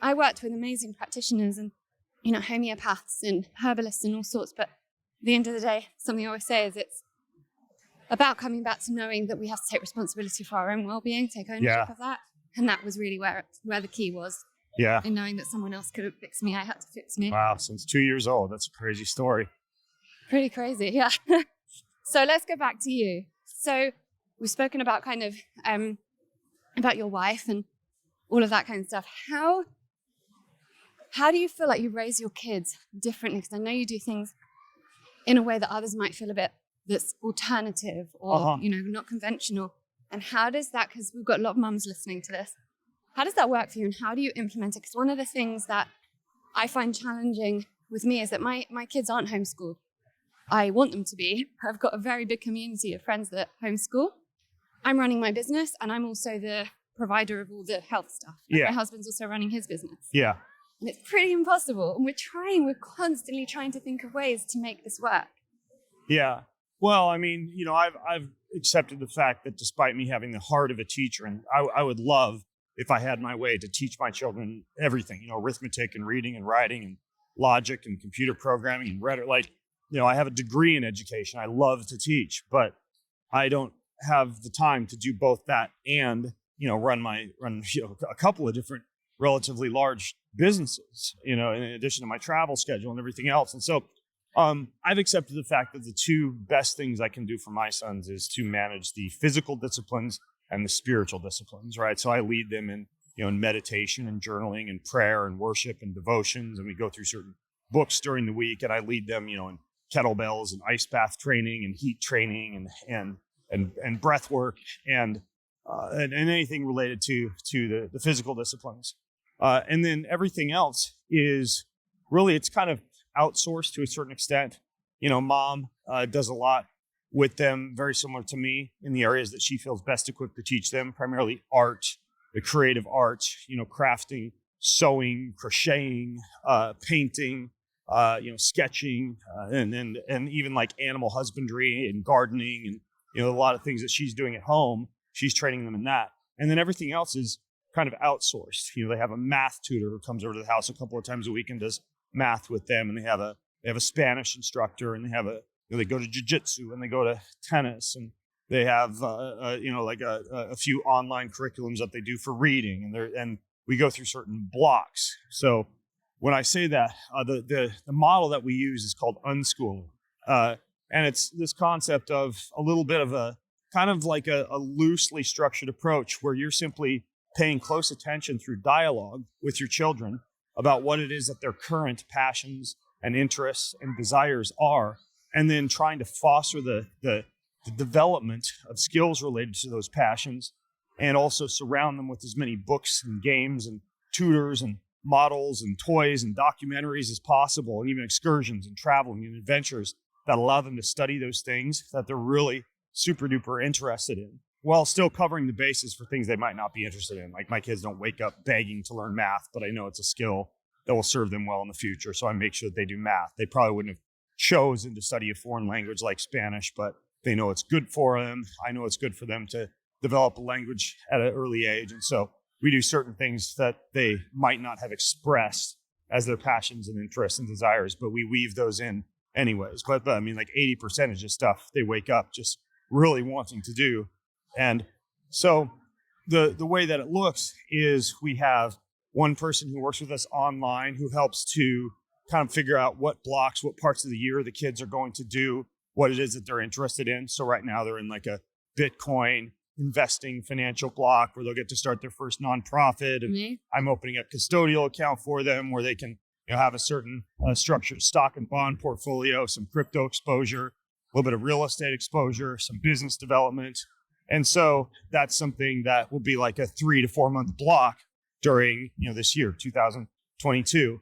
C: I worked with amazing practitioners and, homeopaths and herbalists and all sorts. But at the end of the day, something I always say is it's about coming back to knowing that we have to take responsibility for our own well-being, take ownership of that. And that was really where the key was.
A: Yeah.
C: In knowing that someone else could have fixed me, I had to fix me.
A: Wow. Since 2 years old. That's a crazy story.
C: Pretty crazy. Yeah. So let's go back to you. So we've spoken about kind of, about your wife and all of that kind of stuff. How do you feel like you raise your kids differently? Because I know you do things in a way that others might feel a bit that's alternative or, not conventional. And how does that, because we've got a lot of mums listening to this, how does that work for you and how do you implement it? Because one of the things that I find challenging with me is that my kids aren't homeschooled. I want them to be. I've got a very big community of friends that homeschool. I'm running my business and I'm also the provider of all the health stuff.
A: Yeah.
C: My husband's also running his business.
A: Yeah.
C: And it's pretty impossible. And we're constantly trying to think of ways to make this work.
A: Yeah. Well, I've accepted the fact that despite me having the heart of a teacher, and I would love if I had my way to teach my children everything, arithmetic and reading and writing and logic and computer programming and rhetoric. I have a degree in education. I love to teach, but I don't have the time to do both that and, run a couple of different relatively large businesses, in addition to my travel schedule and everything else. And so I've accepted the fact that the two best things I can do for my sons is to manage the physical disciplines and the spiritual disciplines, right? So I lead them in, in meditation and journaling and prayer and worship and devotions. And we go through certain books during the week, and I lead them, in kettlebells and ice bath training and heat training and breath work and anything related to the physical disciplines. And then everything else is really, it's kind of outsourced to a certain extent. Mom does a lot with them, very similar to me, in the areas that she feels best equipped to teach them, primarily art, the creative arts, crafting, sewing, crocheting, painting, sketching, and even like animal husbandry and gardening and, a lot of things that she's doing at home, she's training them in that. And then everything else is kind of outsourced. They have a math tutor who comes over to the house a couple of times a week and does math with them. And they have a Spanish instructor, and they have they go to jiu-jitsu and they go to tennis, and they have, a few online curriculums that they do for reading, and we go through certain blocks. So when I say that, the model that we use is called unschooling. And it's this concept of a little bit of a kind of like a loosely structured approach where you're simply paying close attention through dialogue with your children about what it is that their current passions and interests and desires are, and then trying to foster the development of skills related to those passions, and also surround them with as many books and games and tutors and models and toys and documentaries as possible, and even excursions and traveling and adventures that allow them to study those things that they're really super duper interested in, while still covering the bases for things they might not be interested in. Like, my kids don't wake up begging to learn math, but I know it's a skill that will serve them well in the future. So I make sure that they do math. They probably wouldn't have chosen to study a foreign language like Spanish, but they know it's good for them. I know it's good for them to develop a language at an early age. And so we do certain things that they might not have expressed as their passions and interests and desires, but we weave those in anyways. But I mean, like 80% is just stuff they wake up just really wanting to do. And so the way that it looks is we have one person who works with us online who helps to kind of figure out what blocks, what parts of the year the kids are going to do, what it is that they're interested in. So right now they're in like a Bitcoin investing financial block where they'll get to start their first nonprofit. And I'm opening a custodial account for them where they can have a certain structured stock and bond portfolio, some crypto exposure, a little bit of real estate exposure, some business development. And so that's something that will be like a 3 to 4 month block during this year, 2022.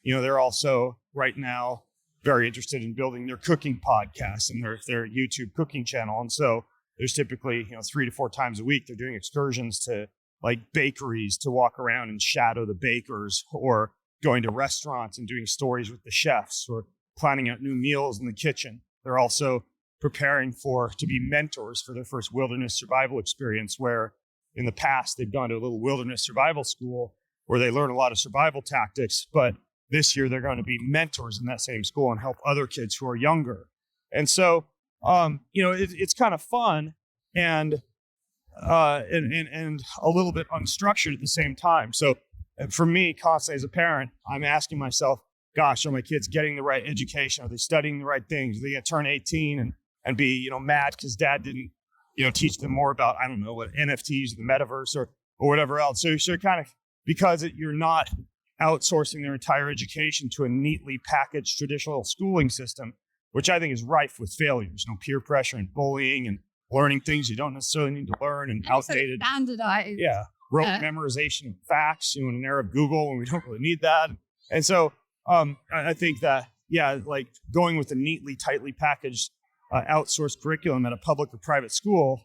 A: They're also right now very interested in building their cooking podcast and their YouTube cooking channel. And so there's typically 3 to 4 times a week they're doing excursions to like bakeries to walk around and shadow the bakers, or going to restaurants and doing stories with the chefs, or planning out new meals in the kitchen. They're also preparing to be mentors for their first wilderness survival experience, where in the past they've gone to a little wilderness survival school where they learn a lot of survival tactics, but this year they're going to be mentors in that same school and help other kids who are younger. And so, it's kind of fun and a little bit unstructured at the same time. So for me, constantly as a parent, I'm asking myself, gosh, are my kids getting the right education? Are they studying the right things? Are they going to turn 18 and be, mad because dad didn't, teach them more about, I don't know, what NFTs, the metaverse or whatever else. So kind of, because you're not outsourcing their entire education to a neatly packaged traditional schooling system, which I think is rife with failures, peer pressure and bullying and learning things you don't necessarily need to learn, and outdated,
C: standardized.
A: Yeah. Rote memorization of facts, in an era of Google when we don't really need that. And so I think that, like going with a neatly, tightly packaged outsourced curriculum at a public or private school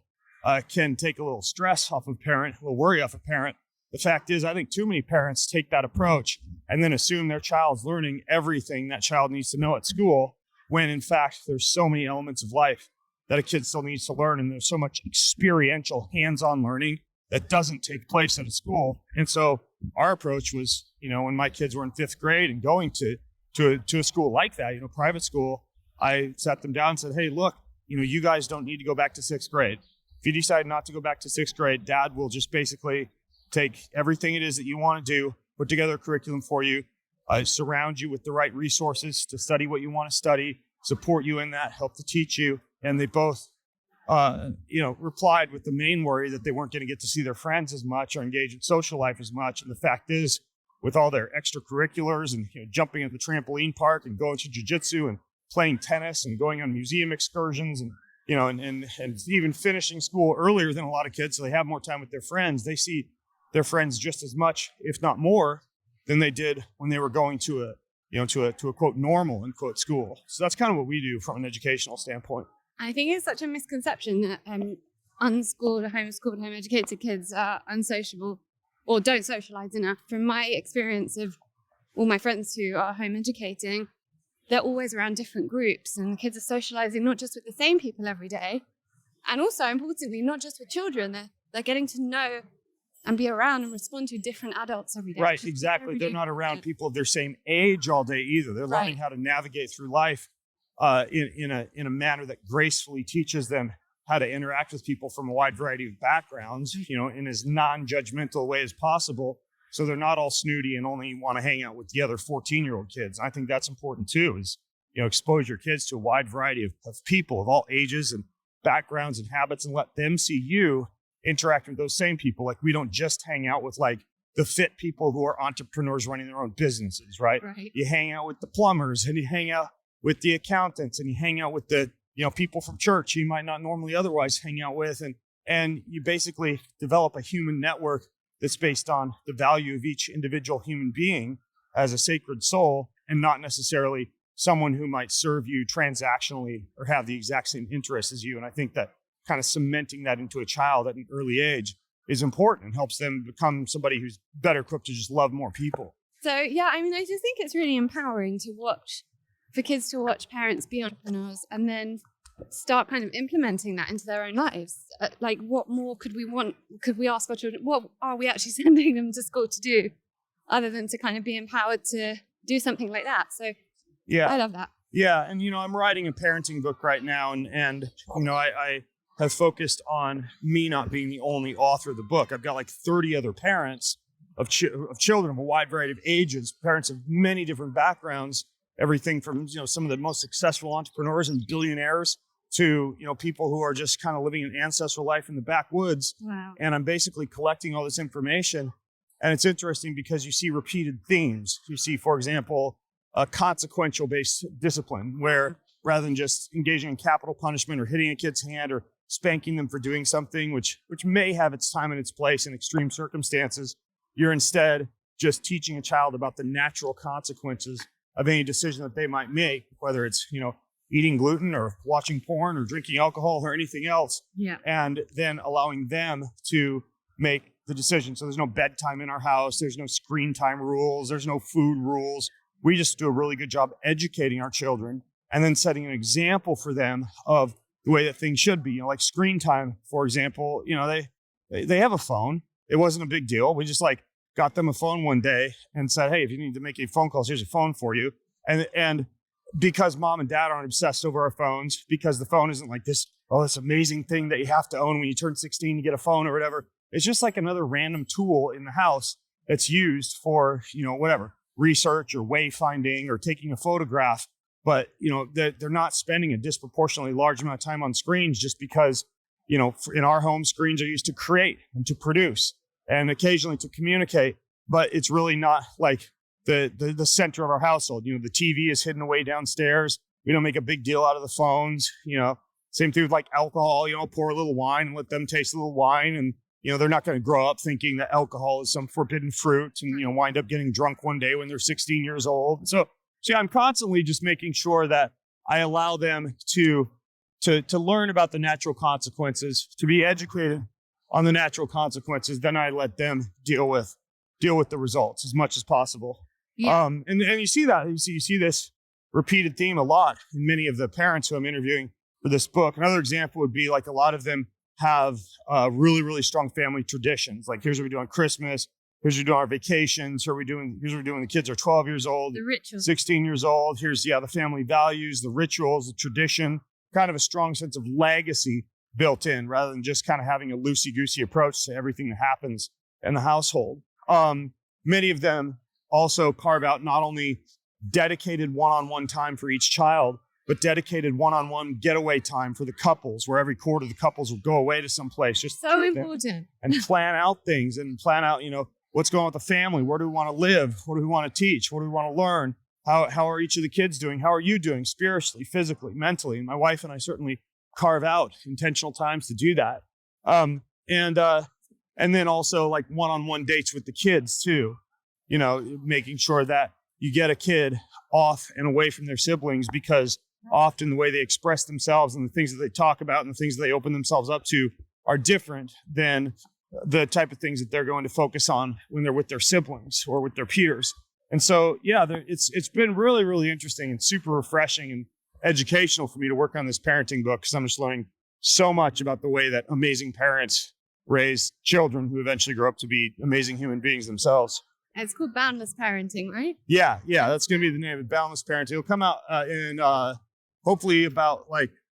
A: can take a little stress off of parent, a little worry off of parent. The fact is, I think too many parents take that approach and then assume their child's learning everything that child needs to know at school, when in fact, there's so many elements of life that a kid still needs to learn. And there's so much experiential hands-on learning that doesn't take place at a school. And so our approach was, when my kids were in 5th grade and going to a school like that, private school, I sat them down and said, hey, look, you guys don't need to go back to 6th grade. If you decide not to go back to 6th grade, dad will just basically take everything it is that you want to do, put together a curriculum for you, surround you with the right resources to study what you want to study, support you in that, help to teach you. And they both, replied with the main worry that they weren't going to get to see their friends as much or engage in social life as much. And the fact is, with all their extracurriculars and jumping at the trampoline park and going to jiu-jitsu and playing tennis and going on museum excursions and even finishing school earlier than a lot of kids, so they have more time with their friends, they see their friends just as much, if not more, than they did when they were going to a quote normal end quote school. So that's kind of what we do from an educational standpoint.
C: I think it's such a misconception that unschooled, homeschooled, home educated kids are unsociable or don't socialize enough. From my experience of all my friends who are home educating, they're always around different groups, and the kids are socializing not just with the same people every day, and also importantly, not just with children. They're getting to know and be around and respond to different adults every day.
A: Right, exactly. They're not around people of their same age all day either. They're learning how to navigate through life in a manner that gracefully teaches them how to interact with people from a wide variety of backgrounds, in as non-judgmental way as possible. So they're not all snooty and only want to hang out with the other 14-year-old kids. I think that's important too, is, expose your kids to a wide variety of people of all ages and backgrounds and habits, and let them see you interact with those same people. Like, we don't just hang out with like the fit people who are entrepreneurs running their own businesses, right? You hang out with the plumbers, and you hang out with the accountants, and you hang out with the, people from church you might not normally otherwise hang out with. And you basically develop a human network that's based on the value of each individual human being as a sacred soul, and not necessarily someone who might serve you transactionally or have the exact same interests as you. And I think that kind of cementing that into a child at an early age is important and helps them become somebody who's better equipped to just love more people.
C: So, I just think it's really empowering for kids to watch parents be entrepreneurs and then start kind of implementing that into their own lives. Like, what more could we want? Could we ask our children, what are we actually sending them to school to do, other than to kind of be empowered to do something like that? So I love that.
A: Yeah. And, I'm writing a parenting book right now, and I have focused on me not being the only author of the book. I've got like 30 other parents of children of a wide variety of ages, parents of many different backgrounds, everything from, some of the most successful entrepreneurs and billionaires to, people who are just kind of living an ancestral life in the backwoods.
B: Wow.
A: And I'm basically collecting all this information. And it's interesting because you see repeated themes. You see, for example, a consequential based discipline where rather than just engaging in capital punishment or hitting a kid's hand or spanking them for doing something, which may have its time and its place in extreme circumstances, you're instead just teaching a child about the natural consequences of any decision that they might make, whether it's, eating gluten or watching porn or drinking alcohol or anything else.
B: Yeah.
A: And then allowing them to make the decision. So there's no bedtime in our house. There's no screen time rules. There's no food rules. We just do a really good job educating our children and then setting an example for them of the way that things should be. Like screen time, for example, they have a phone. It wasn't a big deal. We just got them a phone one day and said, hey, if you need to make any phone calls, here's a phone for you. And because mom and dad aren't obsessed over our phones, because the phone isn't like this amazing thing that you have to own when you turn 16 to get a phone or whatever. It's just like another random tool in the house that's used for, whatever, research or wayfinding or taking a photograph. But, they're not spending a disproportionately large amount of time on screens just because, in our home, screens are used to create and to produce and occasionally to communicate. But it's really not like the center of our household. The TV is hidden away downstairs. We don't make a big deal out of the phones. Same thing with alcohol. Pour a little wine and let them taste a little wine, and they're not going to grow up thinking that alcohol is some forbidden fruit and wind up getting drunk one day when they're 16 years old. So I'm constantly just making sure that I allow them to learn about the natural consequences, to be educated on the natural consequences. Then I let them deal with the results as much as possible.
B: Yeah.
A: And you see that. You see this repeated theme a lot in many of the parents who I'm interviewing for this book. Another example would be a lot of them have really, really strong family traditions. Like, here's what we do on Christmas. Here's what we do on our vacations. Here's what we do when the kids are 12 years old,
B: The rituals. 16
A: years old. Here's, the family values, the rituals, the tradition, kind of a strong sense of legacy built in rather than just kind of having a loosey-goosey approach to everything that happens in the household. Many of them also carve out not only dedicated one-on-one time for each child, but dedicated one-on-one getaway time for the couples, where every quarter the couples will go away to some place. Just
B: So important.
A: and plan out things and plan out, what's going on with the family? Where do we want to live? What do we want to teach? What do we want to learn? How are each of the kids doing? How are you doing spiritually, physically, mentally? And my wife and I certainly carve out intentional times to do that. And then also one-on-one dates with the kids too, making sure that you get a kid off and away from their siblings, because often the way they express themselves and the things that they talk about and the things that they open themselves up to are different than the type of things that they're going to focus on when they're with their siblings or with their peers. And so, it's been really, really interesting and super refreshing and educational for me to work on this parenting book, because I'm just learning so much about the way that amazing parents raise children who eventually grow up to be amazing human beings themselves.
C: It's called Boundless Parenting, right?
A: Yeah, that's going to be the name of it, Boundless Parenting. It'll come out in hopefully about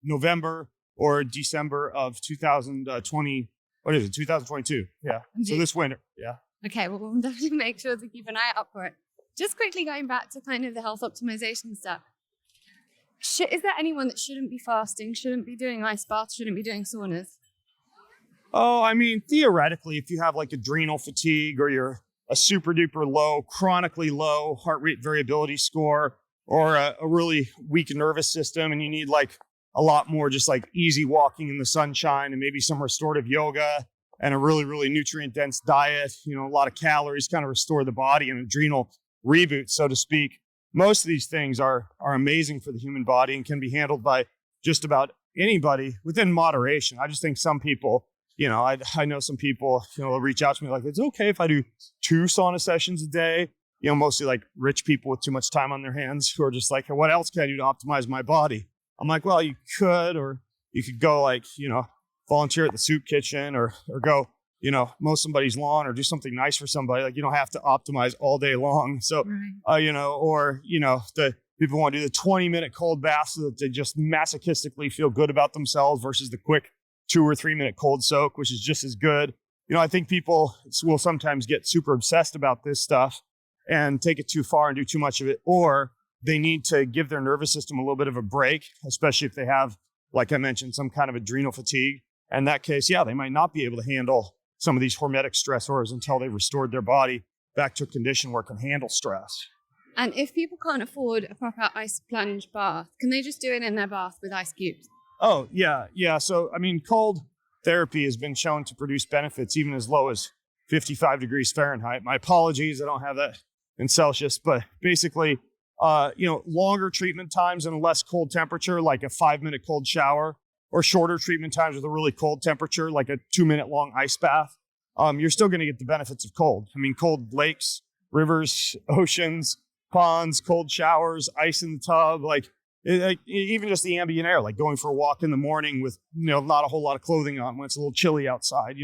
A: November or December of 2020. What is it? 2022. Yeah. So this winter. Yeah.
C: Okay, well, we'll definitely make sure to keep an eye out for it. Just quickly going back to kind of the health optimization stuff. Is there anyone that shouldn't be fasting, shouldn't be doing ice baths, shouldn't be doing saunas?
A: Oh, I mean, theoretically, if you have adrenal fatigue or you're a super duper low, chronically low heart rate variability score, or a really weak nervous system, and you need a lot more just easy walking in the sunshine and maybe some restorative yoga and a really, really nutrient dense diet, a lot of calories, kind of restore the body and adrenal reboot, so to speak. Most of these things are amazing for the human body and can be handled by just about anybody within moderation. I just think some people, I know some people, will reach out to me it's okay if I do 2 sauna sessions a day, mostly rich people with too much time on their hands who are just what else can I do to optimize my body? I'm well, you could, or you could go volunteer at the soup kitchen or go, mow somebody's lawn or do something nice for somebody. You don't have to optimize all day long. So,
B: Right.
A: the people want to do the 20-minute cold bath so that they just masochistically feel good about themselves versus the quick 2 or 3 minute cold soak, which is just as good. I think people will sometimes get super obsessed about this stuff and take it too far and do too much of it, or they need to give their nervous system a little bit of a break, especially if they have like I mentioned, some kind of adrenal fatigue. In that case, yeah, they might not be able to handle some of these hormetic stressors until they've restored their body back to a condition where it can handle stress.
C: And if people can't afford a proper ice plunge bath, can they just do it in their bath with ice cubes?
A: Oh, yeah. Yeah. So, I mean, cold therapy has been shown to produce benefits even as low as 55 degrees Fahrenheit. My apologies, I don't have that in Celsius, but basically, longer treatment times in a less cold temperature, like a 5-minute cold shower, or shorter treatment times with a really cold temperature, like a 2-minute long ice bath, you're still going to get the benefits of cold. I mean, cold lakes, rivers, oceans, ponds, cold showers, ice in the tub, even just the ambient air, like going for a walk in the morning with, not a whole lot of clothing on when it's a little chilly outside.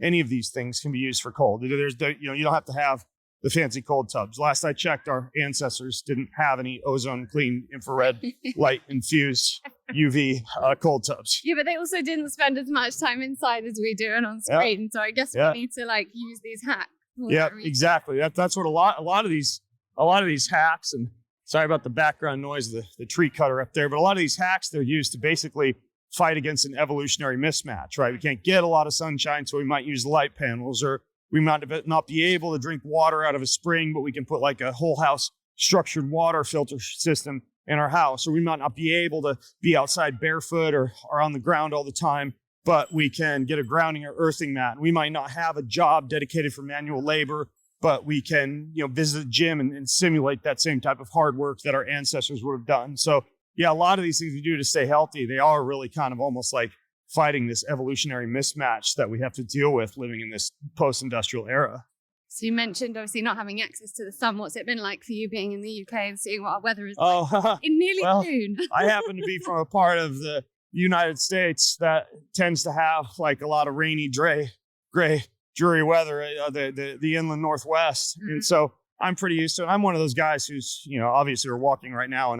A: Any of these things can be used for cold. You don't have to have the fancy cold tubs. Last I checked, our ancestors didn't have any ozone clean infrared light infused UV cold tubs.
C: Yeah, but they also didn't spend as much time inside as we do and on screen. Yep. So I guess we need to use these hacks.
A: Yeah, exactly. That's what a lot of these hacks, and sorry about the background noise of the tree cutter up there, but a lot of these hacks, they're used to basically fight against an evolutionary mismatch, right? We can't get a lot of sunshine, so we might use light panels, or we might not be able to drink water out of a spring, but we can put like a whole house structured water filter system in our house. Or we might not be able to be outside barefoot or on the ground all the time, but we can get a grounding or earthing mat. We might not have a job dedicated for manual labor, but we can, visit a gym and simulate that same type of hard work that our ancestors would have done. So yeah, a lot of these things we do to stay healthy, they are really kind of almost like fighting this evolutionary mismatch that we have to deal with living in this post-industrial era.
C: So you mentioned obviously not having access to the sun. What's it been like for you being in the UK and seeing what our weather is like in nearly June?
A: I happen to be from a part of the United States that tends to have like a lot of rainy, gray, dreary weather, the inland Northwest. Mm-hmm. And so I'm pretty used to it. I'm one of those guys who's, obviously we're walking right now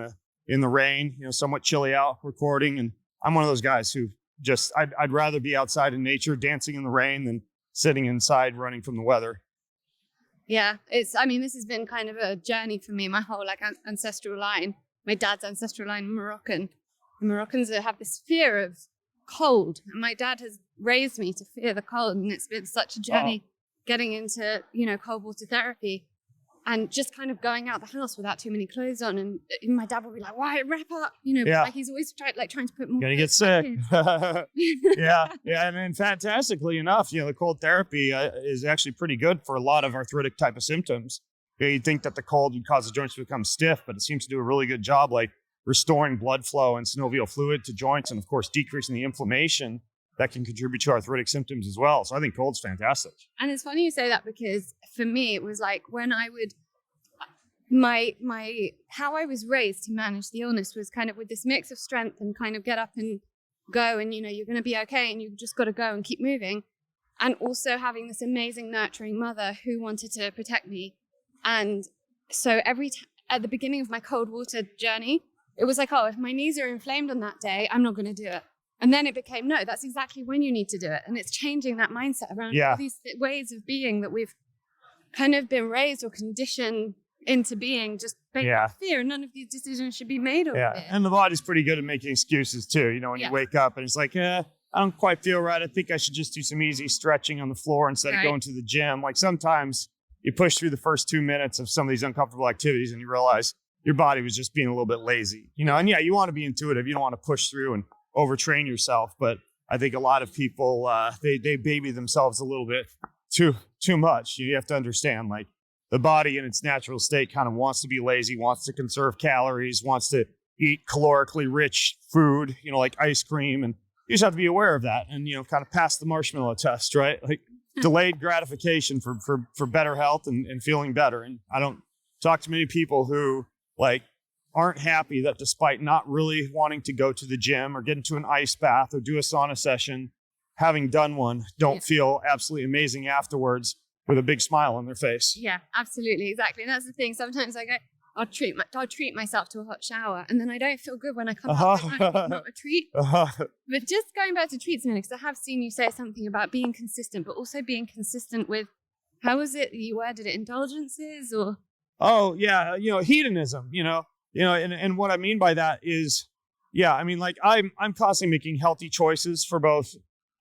A: in the rain, somewhat chilly out recording. And I'm one of those guys who I'd rather be outside in nature, dancing in the rain, than sitting inside running from the weather.
C: Yeah, this has been kind of a journey for me. My whole ancestral line, my dad's ancestral line, Moroccan. The Moroccans have this fear of cold, and my dad has raised me to fear the cold, and it's been such a journey getting into cold water therapy. And just kind of going out the house without too many clothes on. And my dad would be like, why, wrap up? Like he's always trying to put more.
A: Gonna get sick. Yeah. And fantastically enough, the cold therapy is actually pretty good for a lot of arthritic type of symptoms. You'd think that the cold would cause the joints to become stiff, but it seems to do a really good job, like restoring blood flow and synovial fluid to joints, and of course, decreasing the inflammation that can contribute to arthritic symptoms as well. So I think cold's fantastic.
C: And it's funny you say that, because for me, it was like when I would, my how I was raised to manage the illness was kind of with this mix of strength and kind of get up and go, and you're going to be okay, and you've just got to go and keep moving. And also having this amazing nurturing mother who wanted to protect me. And so at the beginning of my cold water journey, it was like, if my knees are inflamed on that day, I'm not going to do it. And then it became, no, that's exactly when you need to do it. And it's changing that mindset around all these ways of being that we've kind of been raised or conditioned into being, just based on fear. None of these decisions should be made over it.
A: And the body's pretty good at making excuses too. When you wake up and it's like, I don't quite feel right. I think I should just do some easy stretching on the floor instead of going to the gym. Like sometimes you push through the first 2 minutes of some of ththese uncomfortable activities and you realize your body was just being a little bit lazy, and you want to be intuitive. You don't want to push through and overtrain yourself. But I think a lot of people, they baby themselves a little bit too much. You have to understand, like, the body in its natural state kind of wants to be lazy, wants to conserve calories, wants to eat calorically rich food, like ice cream. And you just have to be aware of that and, kind of pass the marshmallow test, right? Like delayed gratification for better health and feeling better. And I don't talk to many people who aren't happy that despite not really wanting to go to the gym or get into an ice bath or do a sauna session, having done one, don't feel absolutely amazing afterwards with a big smile on their face.
C: Yeah, absolutely. Exactly. And that's the thing. Sometimes I go, I'll treat myself to a hot shower, and then I don't feel good when I come out. It's not a treat. But just going back to treats a minute, because I have seen you say something about being consistent, but also being consistent with, how was it you worded it, indulgences or?
A: Oh yeah, hedonism. And what I mean by that is, Yeah, I mean, like I'm constantly making healthy choices for both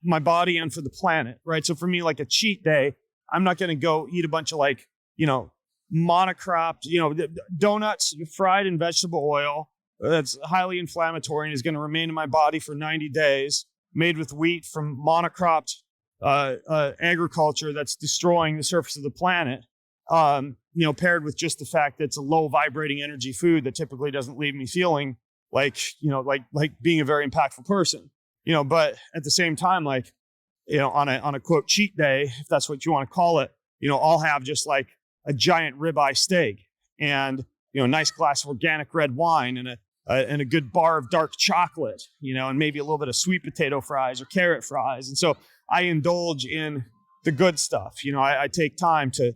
A: my body and for the planet, right? So for me, like a cheat day, I'm not going to go eat a bunch of like, monocropped, donuts fried in vegetable oil that's highly inflammatory and is going to remain in my body for 90 days, made with wheat from monocropped agriculture that's destroying the surface of the planet. Paired with just the fact that it's a low vibrating energy food that typically doesn't leave me feeling like being a very impactful person, but at the same time, like, on a quote cheat day, if that's what you want to call it, I'll have just like a giant ribeye steak and, a nice glass of organic red wine and a good bar of dark chocolate, and maybe a little bit of sweet potato fries or carrot fries. And so I indulge in the good stuff. I take time to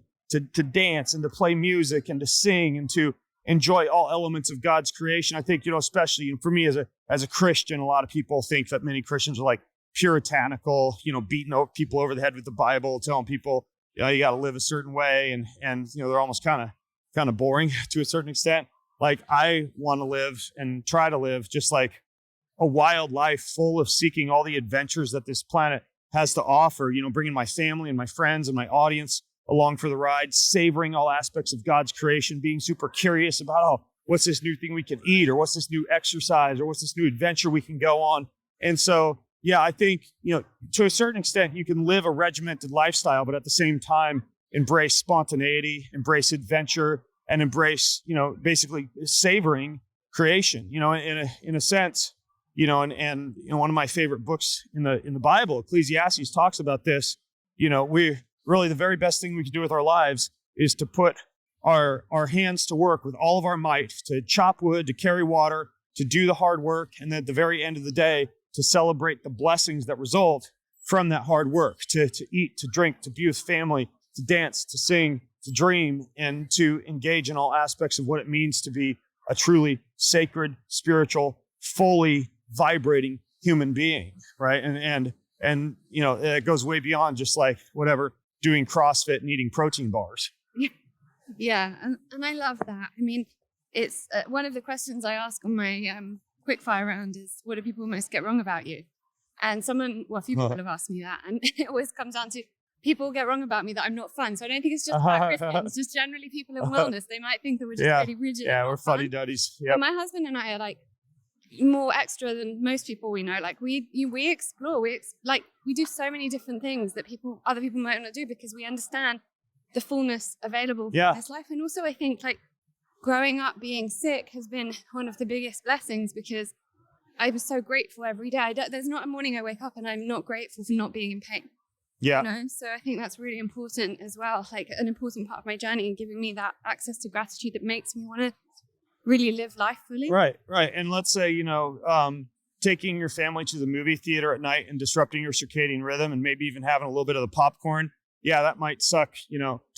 A: dance and to play music and to sing and to enjoy all elements of God's creation. I think, especially for me as a Christian, a lot of people think that many Christians are like puritanical, beating people over the head with the Bible, telling people, you got to live a certain way. And they're almost kind of boring to a certain extent. Like I want to live and try to live just like a wild life full of seeking all the adventures that this planet has to offer, bringing my family and my friends and my audience along for the ride, savoring all aspects of God's creation, being super curious about, what's this new thing we can eat, or what's this new exercise, or what's this new adventure we can go on. And so, yeah, I think, to a certain extent, you can live a regimented lifestyle, but at the same time, embrace spontaneity, embrace adventure, and embrace, basically savoring creation, in a sense, and one of my favorite books in the Bible, Ecclesiastes, talks about this. We really, the very best thing we can do with our lives is to put our hands to work with all of our might, to chop wood, to carry water, to do the hard work, and then at the very end of the day, to celebrate the blessings that result from that hard work, to eat, to drink, to be with family, to dance, to sing, to dream, and to engage in all aspects of what it means to be a truly sacred, spiritual, fully vibrating human being, right? And it goes way beyond just like whatever, doing CrossFit and eating protein bars.
C: Yeah, and I love that. I mean, it's one of the questions I ask on my quickfire round is, what do people most get wrong about you? And a few people have asked me that, and it always comes down to, people get wrong about me that I'm not fun. So I don't think it's just about Christians, just generally people in wellness. They might think that we're just really rigid.
A: Yeah, we're fuddy duddies. Yeah.
C: My husband and I are like more extra than most people we know. Like we explore, we do so many different things that other people might not do, because we understand the fullness available for this life. And also I think like growing up being sick has been one of the biggest blessings, because I'm so grateful every day. There's not a morning I wake up and I'm not grateful for not being in pain.
A: Yeah.
C: So I think that's really important as well, like an important part of my journey, and giving me that access to gratitude that makes me want to really live life fully.
A: Right. And let's say, taking your family to the movie theater at night and disrupting your circadian rhythm and maybe even having a little bit of the popcorn. Yeah, that might suck,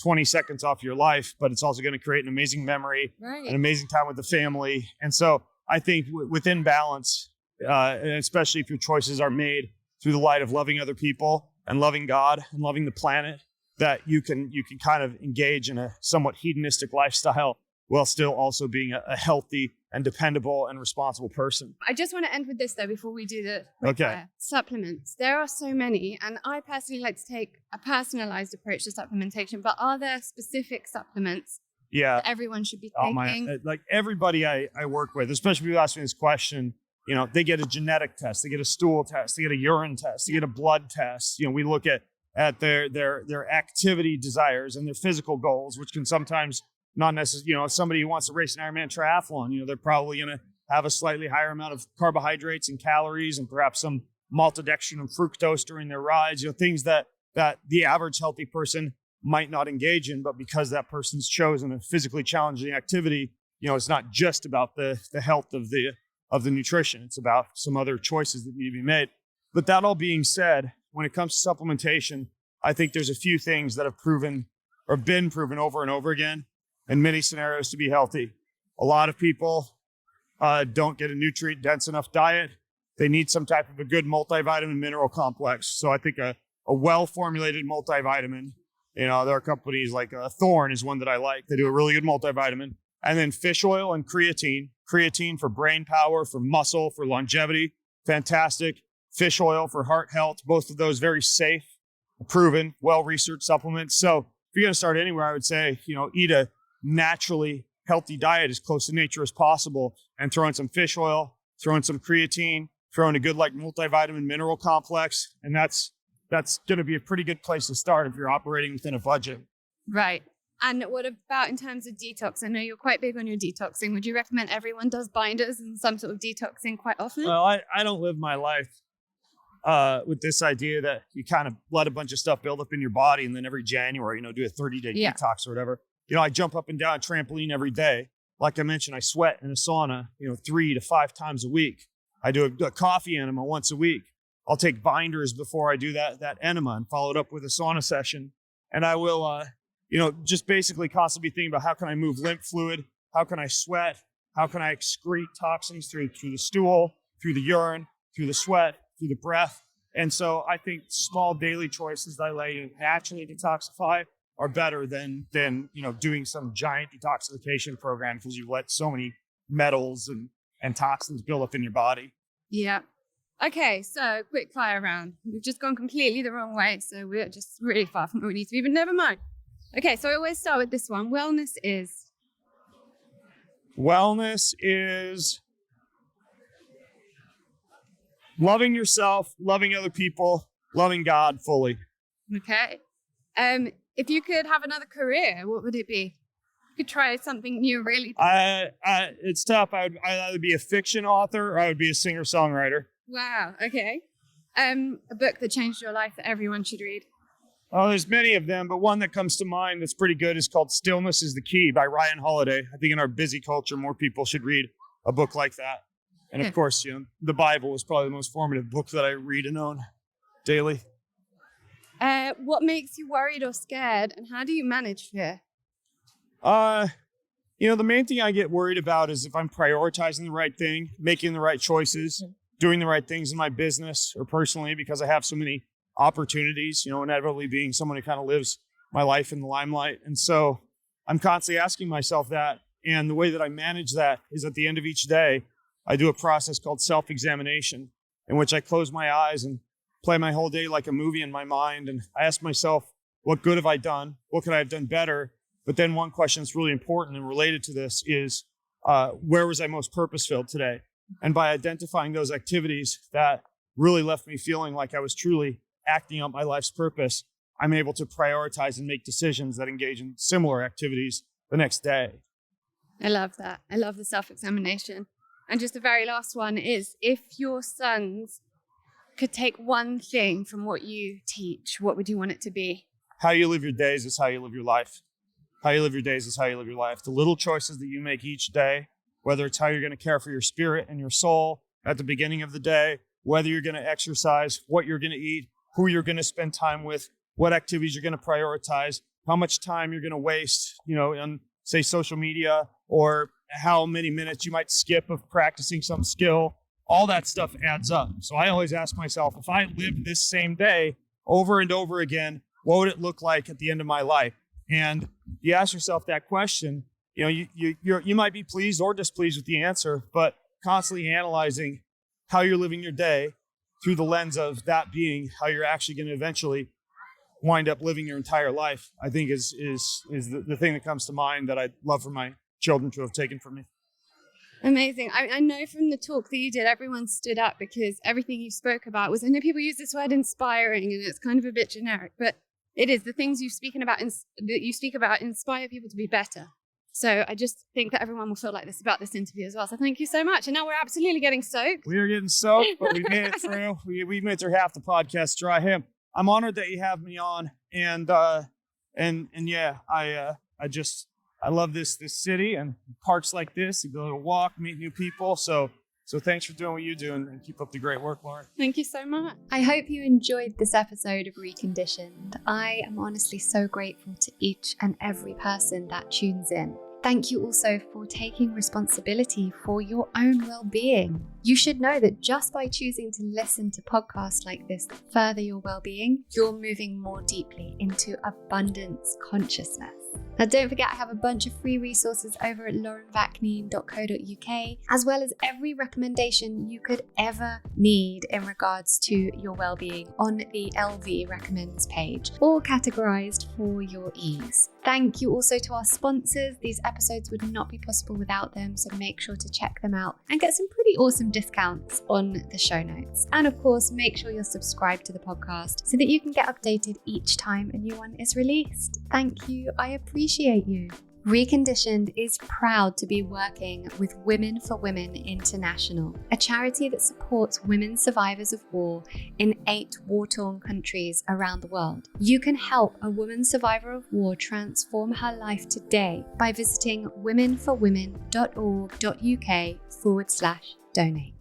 A: 20 seconds off your life, but it's also going to create an amazing memory, an amazing time with the family. And so I think within balance, and especially if your choices are made through the light of loving other people and loving God and loving the planet, that you can kind of engage in a somewhat hedonistic lifestyle while still also being a healthy and dependable and responsible person.
C: I just want to end with this though, before we do the supplements. There are so many, and I personally like to take a personalized approach to supplementation, but are there specific supplements that everyone should be taking?
A: Like everybody I work with, especially if you ask me this question, they get a genetic test, they get a stool test, they get a urine test, they get a blood test. We look at their activity desires and their physical goals, which can sometimes not necessarily, if somebody who wants to race an Ironman triathlon, they're probably going to have a slightly higher amount of carbohydrates and calories and perhaps some maltodextrin and fructose during their rides, things that the average healthy person might not engage in, but because that person's chosen a physically challenging activity, it's not just about the health of the nutrition. It's about some other choices that need to be made. But that all being said, when it comes to supplementation, I think there's a few things that have proven or been proven over and over again in many scenarios to be healthy. A lot of people don't get a nutrient-dense enough diet. They need some type of a good multivitamin mineral complex. So I think a well-formulated multivitamin, there are companies like Thorne is one that I like. They do a really good multivitamin. And then fish oil and creatine Creatine for brain power, for muscle, for longevity, fantastic. Fish oil for heart health, both of those very safe, proven, well-researched supplements. So if you're going to start anywhere, I would say, eat a naturally healthy diet as close to nature as possible, and throw in some fish oil, throw in some creatine, throw in a good multivitamin mineral complex, and that's going to be a pretty good place to start if you're operating within a budget.
C: Right. And what about in terms of detox? I know you're quite big on your detoxing. Would you recommend everyone does binders and some sort of detoxing quite often?
A: Well, I don't live my life with this idea that you kind of let a bunch of stuff build up in your body and then every January, do a 30-day detox or whatever. I jump up and down a trampoline every day. Like I mentioned, I sweat in a sauna, 3 to 5 times a week. I do a coffee enema once a week. I'll take binders before I do that enema and follow it up with a sauna session. And I will, just basically constantly thinking about how can I move lymph fluid? How can I sweat? How can I excrete toxins through the stool, through the urine, through the sweat, through the breath? And so I think small daily choices that I let you naturally detoxify are better than doing some giant detoxification program, because you let so many metals and toxins build up in your body.
C: Yeah. Okay, so quick fire round. We've just gone completely the wrong way, so we're just really far from where we need to be, but never mind. Okay, so I always start with this one. Wellness is
A: loving yourself, loving other people, loving God fully.
C: Okay. If you could have another career, what would it be? You could try something new, really.
A: It's tough. I'd either be a fiction author or I would be a singer-songwriter.
C: Wow. Okay. A book that changed your life that everyone should read.
A: Oh, there's many of them, but one that comes to mind that's pretty good is called Stillness is the Key by Ryan Holiday. I think in our busy culture, more people should read a book like that. And of course, the Bible is probably the most formative book that I read and own daily.
C: What makes you worried or scared, and how do you manage fear?
A: The main thing I get worried about is if I'm prioritizing the right thing, making the right choices, doing the right things in my business or personally, because I have so many opportunities, inevitably being someone who kind of lives my life in the limelight. And so I'm constantly asking myself that. And the way that I manage that is at the end of each day, I do a process called self-examination, in which I close my eyes and play my whole day like a movie in my mind. And I ask myself, what good have I done? What could I have done better? But then one question that's really important and related to this is, where was I most purpose-filled today? And by identifying those activities that really left me feeling like I was truly acting out my life's purpose, I'm able to prioritize and make decisions that engage in similar activities the next day.
C: I love that. I love the self-examination. And just the very last one is, if your sons could take one thing from what you teach, what would you want it to be?
A: How you live your days is how you live your life. How you live your days is how you live your life. The little choices that you make each day, whether it's how you're going to care for your spirit and your soul at the beginning of the day, whether you're going to exercise, what you're going to eat, who you're going to spend time with, what activities you're going to prioritize, how much time you're going to waste, on, say, social media, or how many minutes you might skip of practicing some skill. All that stuff adds up. So I always ask myself, if I lived this same day over and over again, what would it look like at the end of my life? And you ask yourself that question, you might be pleased or displeased with the answer, but constantly analyzing how you're living your day through the lens of that being how you're actually going to eventually wind up living your entire life, I think is the thing that comes to mind that I'd love for my children to have taken from me.
C: Amazing. I know from the talk that you did, everyone stood up because everything you spoke about was, I know people use this word inspiring and it's kind of a bit generic, but it is. The things you speak about inspire people to be better. So I just think that everyone will feel like this about this interview as well. So thank you so much. And now we're absolutely getting soaked.
A: We are getting soaked, but we made it through. We made it through half the podcast dry. I'm honored that you have me on. And yeah, I love this city and parks like this. You go to walk, meet new people. So thanks for doing what you do and keep up the great work, Lauren.
C: Thank you so much.
B: I hope you enjoyed this episode of Reconditioned. I am honestly so grateful to each and every person that tunes in. Thank you also for taking responsibility for your own well-being. You should know that just by choosing to listen to podcasts like this that further your well-being, you're moving more deeply into abundance consciousness. Now, don't forget, I have a bunch of free resources over at laurenvakneen.co.uk, as well as every recommendation you could ever need in regards to your well-being on the LV Recommends page, all categorized for your ease. Thank you also to our sponsors. These episodes would not be possible without them, so make sure to check them out and get some pretty awesome discounts on the show notes. And of course, make sure you're subscribed to the podcast so that you can get updated each time a new one is released. Thank you. I appreciate you. Reconditioned is proud to be working with Women for Women International, a charity that supports women survivors of war in 8 war-torn countries around the world. You can help a woman survivor of war transform her life today by visiting womenforwomen.org.uk/donate.